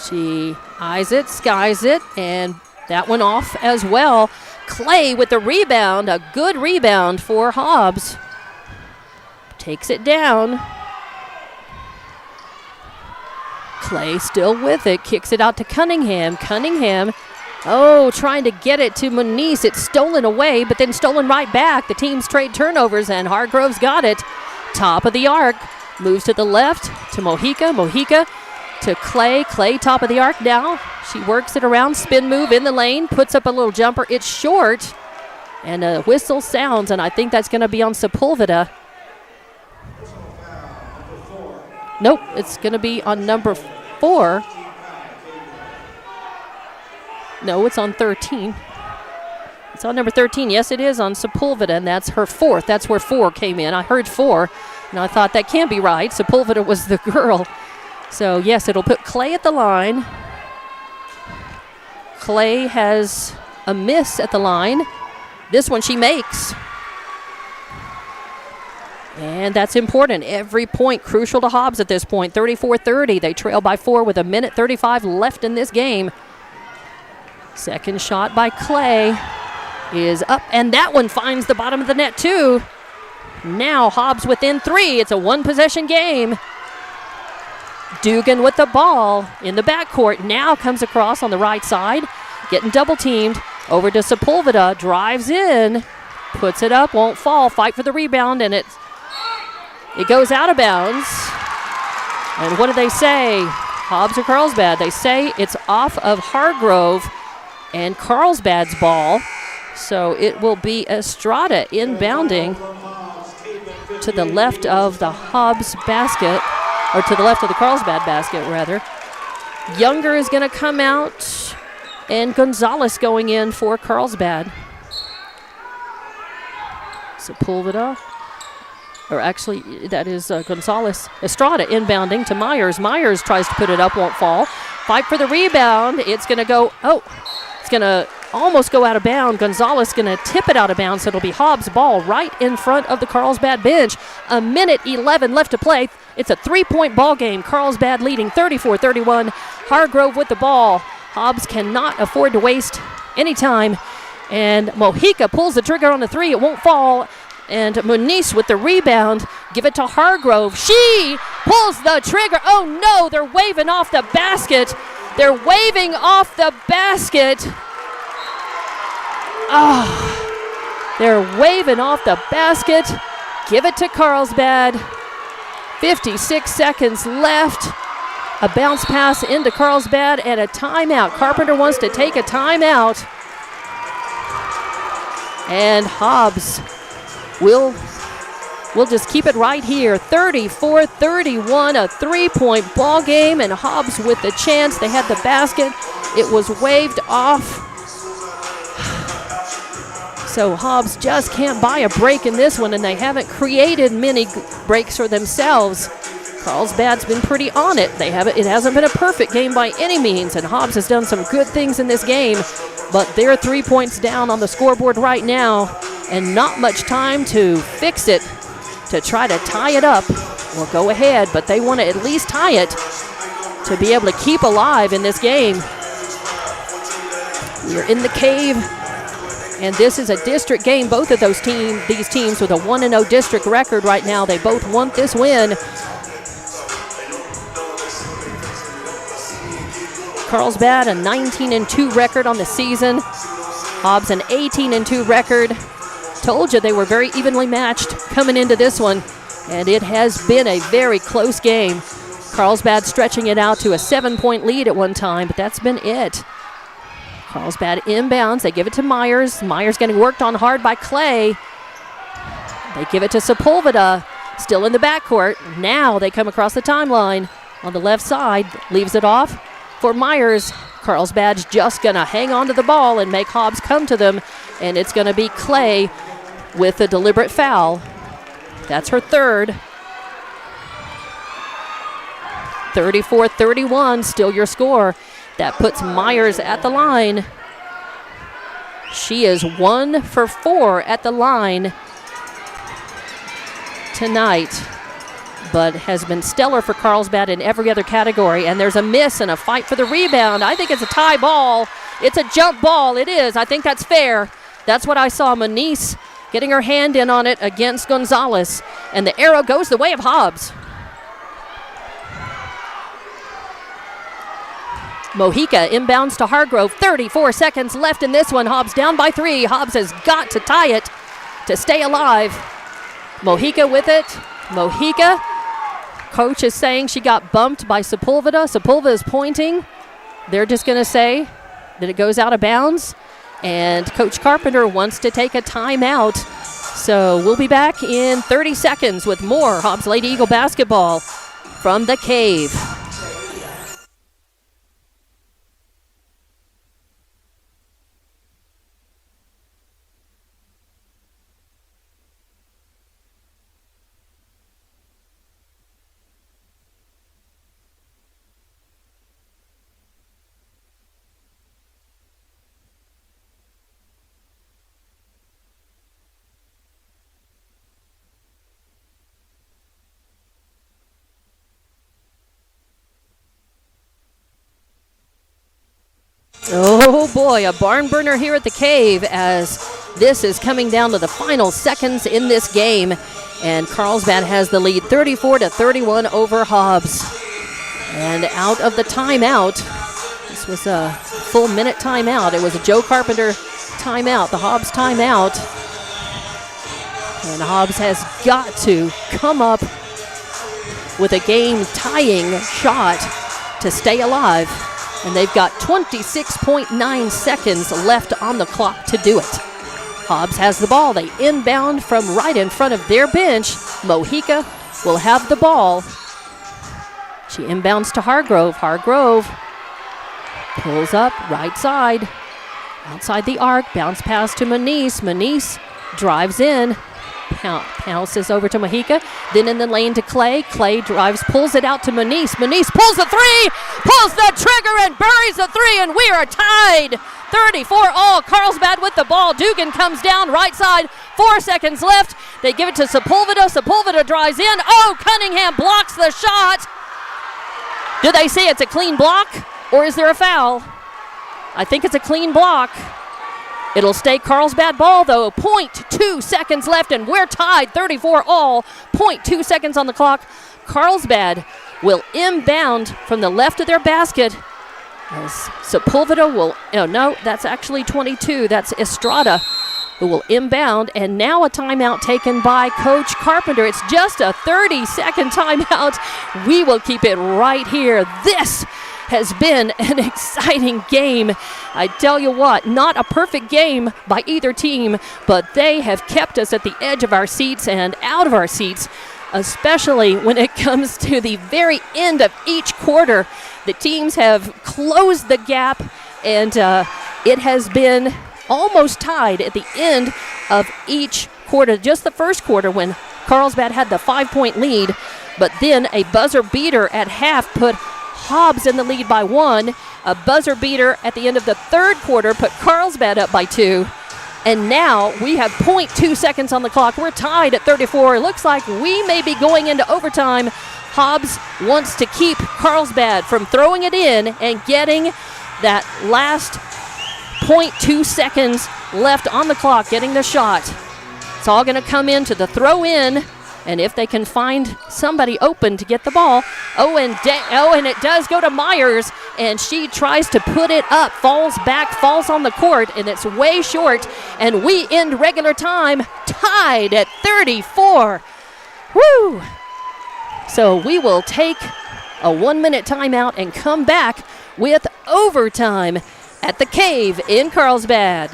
She eyes it, skies it, and that one off as well. Clay with the rebound, a good rebound for Hobbs. Takes it down. Clay still with it, kicks it out to Cunningham. Cunningham, trying to get it to Moniz. It's stolen away, but then stolen right back. The teams trade turnovers, and Hargrove's got it. Top of the arc, moves to the left to Mojica. Mojica to Clay. Clay top of the arc now. She works it around, spin move in the lane, puts up a little jumper. It's short, and a whistle sounds, and I think that's going to be on Sepulveda. Nope, it's going to be on number 4. No, it's on 13. It's on number 13. Yes, it is on Sepulveda, and that's her 4th. That's where 4 came in. I heard 4, and I thought that can't be right. Sepulveda was the girl. So, yes, it'll put Clay at the line. Clay has a miss at the line. This one she makes. And that's important. Every point crucial to Hobbs at this point. 34-30. They trail by 4 with 1:35 left in this game. Second shot by Clay is up, and that one finds the bottom of the net too. Now Hobbs within 3. It's a one-possession game. Dugan with the ball in the backcourt. Now comes across on the right side, getting double-teamed. Over to Sepulveda, drives in, puts it up, won't fall. Fight for the rebound, and it goes out of bounds. And what do they say? Hobbs or Carlsbad? They say it's off of Hargrove and Carlsbad's ball. So it will be Estrada inbounding to the left of the Hobbs basket, or to the left of the Carlsbad basket, rather. Younger is going to come out, and Gonzalez going in for Carlsbad. Sepulveda, or actually, that is Gonzalez. Estrada inbounding to Myers. Myers tries to put it up, won't fall. Fight for the rebound. It's going to go, it's going to almost go out of bounds. Gonzalez going to tip it out of bounds, so it'll be Hobbs' ball right in front of the Carlsbad bench. 1:11 left to play. It's a 3-point ball game. Carlsbad leading 34-31. Hargrove with the ball. Hobbs cannot afford to waste any time. And Mojica pulls the trigger on the 3. It won't fall. And Muniz with the rebound. Give it to Hargrove. She pulls the trigger. Oh, no, they're waving off the basket. They're waving off the basket. They're waving off the basket. Give it to Carlsbad. 56 seconds left. A bounce pass into Carlsbad and a timeout. Carpenter wants to take a timeout. And Hobbs will just keep it right here. 34-31, a 3-point ball game, and Hobbs with the chance. They had the basket. It was waved off. So Hobbs just can't buy a break in this one, and they haven't created many breaks for themselves. Carlsbad's been pretty on it. It hasn't been a perfect game by any means, and Hobbs has done some good things in this game, but they're 3 points down on the scoreboard right now, and not much time to fix it, to try to tie it up or go ahead, but they want to at least tie it to be able to keep alive in this game. We're in the Cave, and this is a district game. Both of these teams with a 1-0 district record right now. They both want this win. Carlsbad a 19-2 record on the season. Hobbs an 18-2 record. Told you they were very evenly matched coming into this one, and it has been a very close game. Carlsbad stretching it out to a 7-point lead at one time, but that's been it. Carlsbad inbounds. They give it to Myers. Myers getting worked on hard by Clay. They give it to Sepulveda, still in the backcourt. Now they come across the timeline on the left side. Leaves it off for Myers. Carlsbad's just going to hang on to the ball and make Hobbs come to them, and it's going to be Clay with a deliberate foul. That's her third. 34-31, still your score. That puts Myers at the line. She is 1 for 4 at the line tonight, but has been stellar for Carlsbad in every other category. And there's a miss and a fight for the rebound. I think it's a tie ball. It's a jump ball. It is. I think that's fair. That's what I saw. Muniz getting her hand in on it against Gonzalez. And the arrow goes the way of Hobbs. Mojica inbounds to Hargrove. 34 seconds left in this one. Hobbs down by 3. Hobbs has got to tie it to stay alive. Mojica with it. Mojica. Coach is saying she got bumped by Sepulveda. Sepulveda is pointing. They're just going to say that it goes out of bounds. And Coach Carpenter wants to take a timeout. So we'll be back in 30 seconds with more Hobbs Lady Eagle basketball from the Cave. Oh boy, a barn burner here at the Cave as this is coming down to the final seconds in this game. And Carlsbad has the lead 34-31 over Hobbs. And out of the timeout, this was a full minute timeout. It was a Joe Carpenter timeout, the Hobbs timeout. And Hobbs has got to come up with a game-tying shot to stay alive. And they've got 26.9 seconds left on the clock to do it. Hobbs has the ball. They inbound from right in front of their bench. Mojica will have the ball. She inbounds to Hargrove. Hargrove pulls up right side. Outside the arc. Bounce pass to Manise. Manise drives in. Pounces over to Mojica. Then in the lane to Clay. Clay drives, pulls it out to Manise. Manise pulls the three, pulls the trigger and buries the three, and we are tied. 34 all. Carlsbad with the ball. Dugan comes down right side. 4 seconds left. They give it to Sepulveda. Sepulveda drives in. Oh, Cunningham blocks the shot. Do they say it's a clean block or is there a foul? I think it's a clean block. It'll stay Carlsbad ball, though. 0.2 seconds left, and we're tied 34 all. 0.2 seconds on the clock. Carlsbad will inbound from the left of their basket. As Sepulveda will, oh no, that's actually 22. That's Estrada who will inbound, and now a timeout taken by Coach Carpenter. It's just a 30-second timeout. We will keep it right here. This has been an exciting game. I tell you what, not a perfect game by either team, but they have kept us at the edge of our seats and out of our seats, especially when it comes to the very end of each quarter. The teams have closed the gap, and it has been almost tied at the end of each quarter. Just the first quarter when Carlsbad had the 5-point lead, but then a buzzer beater at half put Hobbs in the lead by 1. A buzzer beater at the end of the third quarter put Carlsbad up by 2. And now we have 0.2 seconds on the clock. We're tied at 34. It looks like we may be going into overtime. Hobbs wants to keep Carlsbad from throwing it in and getting that last 0.2 seconds left on the clock, getting the shot. It's all going to come into the throw in. And if they can find somebody open to get the ball, and it does go to Myers, and she tries to put it up, falls back, falls on the court, and it's way short, and we end regular time tied at 34. Woo! So we will take a 1-minute timeout and come back with overtime at the Cave in Carlsbad.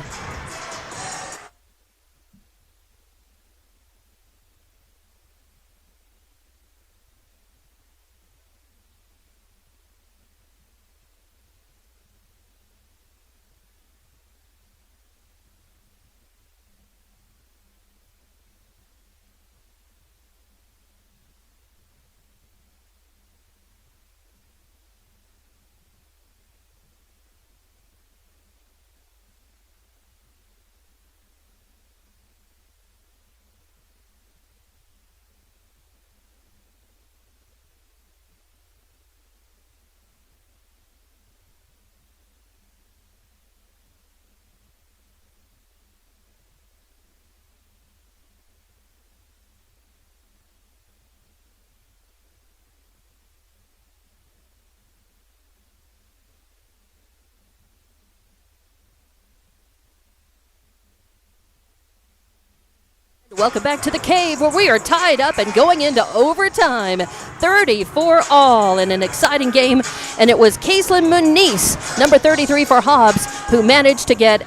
Welcome back to the Cave, where we are tied up and going into overtime. 34 all in an exciting game. And it was Kaislyn Muniz, number 33 for Hobbs, who managed to get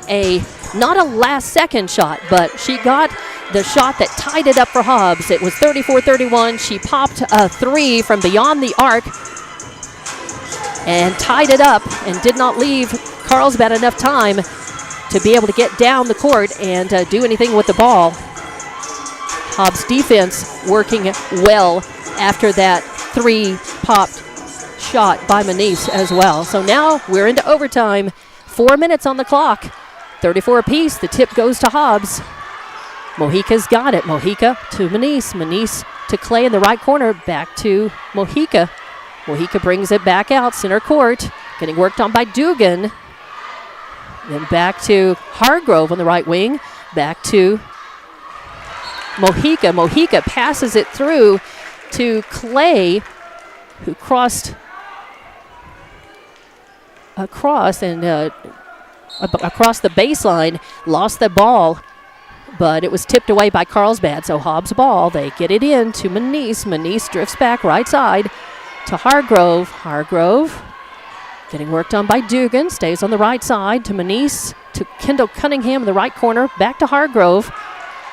not a last-second shot, but she got the shot that tied it up for Hobbs. It was 34-31. She popped a three from beyond the arc and tied it up and did not leave Carlsbad enough time to be able to get down the court and do anything with the ball. Hobbs defense working well after that three popped shot by Muniz as well. So now we're into overtime. 4 minutes on the clock. 34 apiece. The tip goes to Hobbs. Mojica's got it. Mojica to Muniz. Muniz to Clay in the right corner. Back to Mojica. Mojica brings it back out center court. Getting worked on by Dugan. Then back to Hargrove on the right wing. Back to Mojica. Mojica passes it through to Clay, who crossed across and across the baseline, lost the ball, but it was tipped away by Carlsbad. So Hobbs ball, they get it in to Manise. Manise drifts back right side to Hargrove. Hargrove getting worked on by Dugan, stays on the right side to Manise, to Kendall Cunningham in the right corner, back to Hargrove,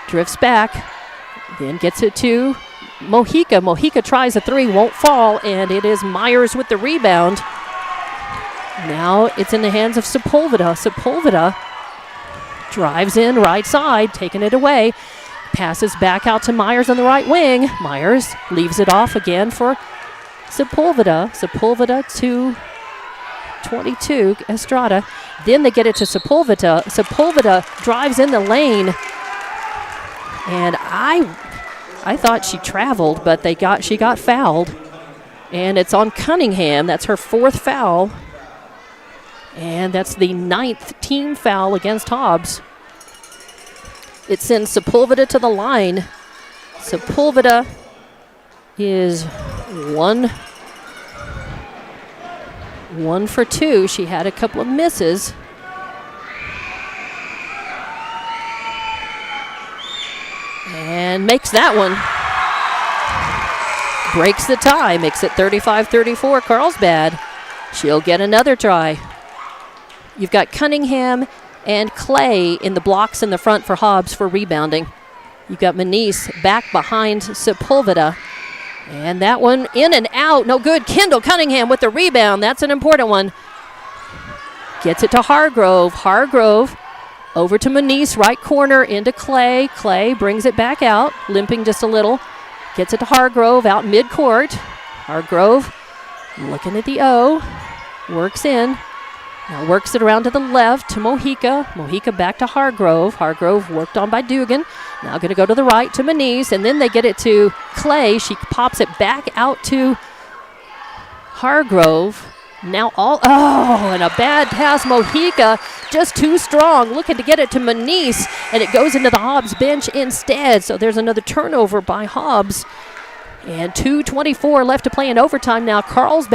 drifts back, then gets it to Mojica. Mojica tries a three, won't fall, and it is Myers with the rebound. Now it's in the hands of Sepulveda. Sepulveda drives in right side, taking it away, passes back out to Myers on the right wing. Myers leaves it off again for Sepulveda. Sepulveda to 22, Estrada. Then they get it to Sepulveda. Sepulveda drives in the lane, and I thought she traveled, but she got fouled, and it's on Cunningham. That's her 4th foul, and that's the 9th team foul against Hobbs. It sends Sepulveda to the line. Sepulveda is 1 for 2. She had a couple of misses. And makes that one. Breaks the tie, makes it 35-34 Carlsbad. She'll get another try. You've got Cunningham and Clay in the blocks in the front for Hobbs for rebounding. You've got Manise back behind Sepulveda. And that one in and out, no good. Kendall Cunningham with the rebound. That's an important one. Gets it to Hargrove. Hargrove over to Manise, right corner into Clay. Clay brings it back out, limping just a little. Gets it to Hargrove out midcourt. Hargrove looking at the O. Works in. Now works it around to the left to Mojica. Mojica back to Hargrove. Hargrove worked on by Dugan. Now going to go to the right to Manise, and then they get it to Clay. She pops it back out to Hargrove. Now and a bad pass. Mojica just too strong, looking to get it to Manise, and it goes into the Hobbs bench instead. So there's another turnover by Hobbs. And 2:24 left to play in overtime now. Carlsbad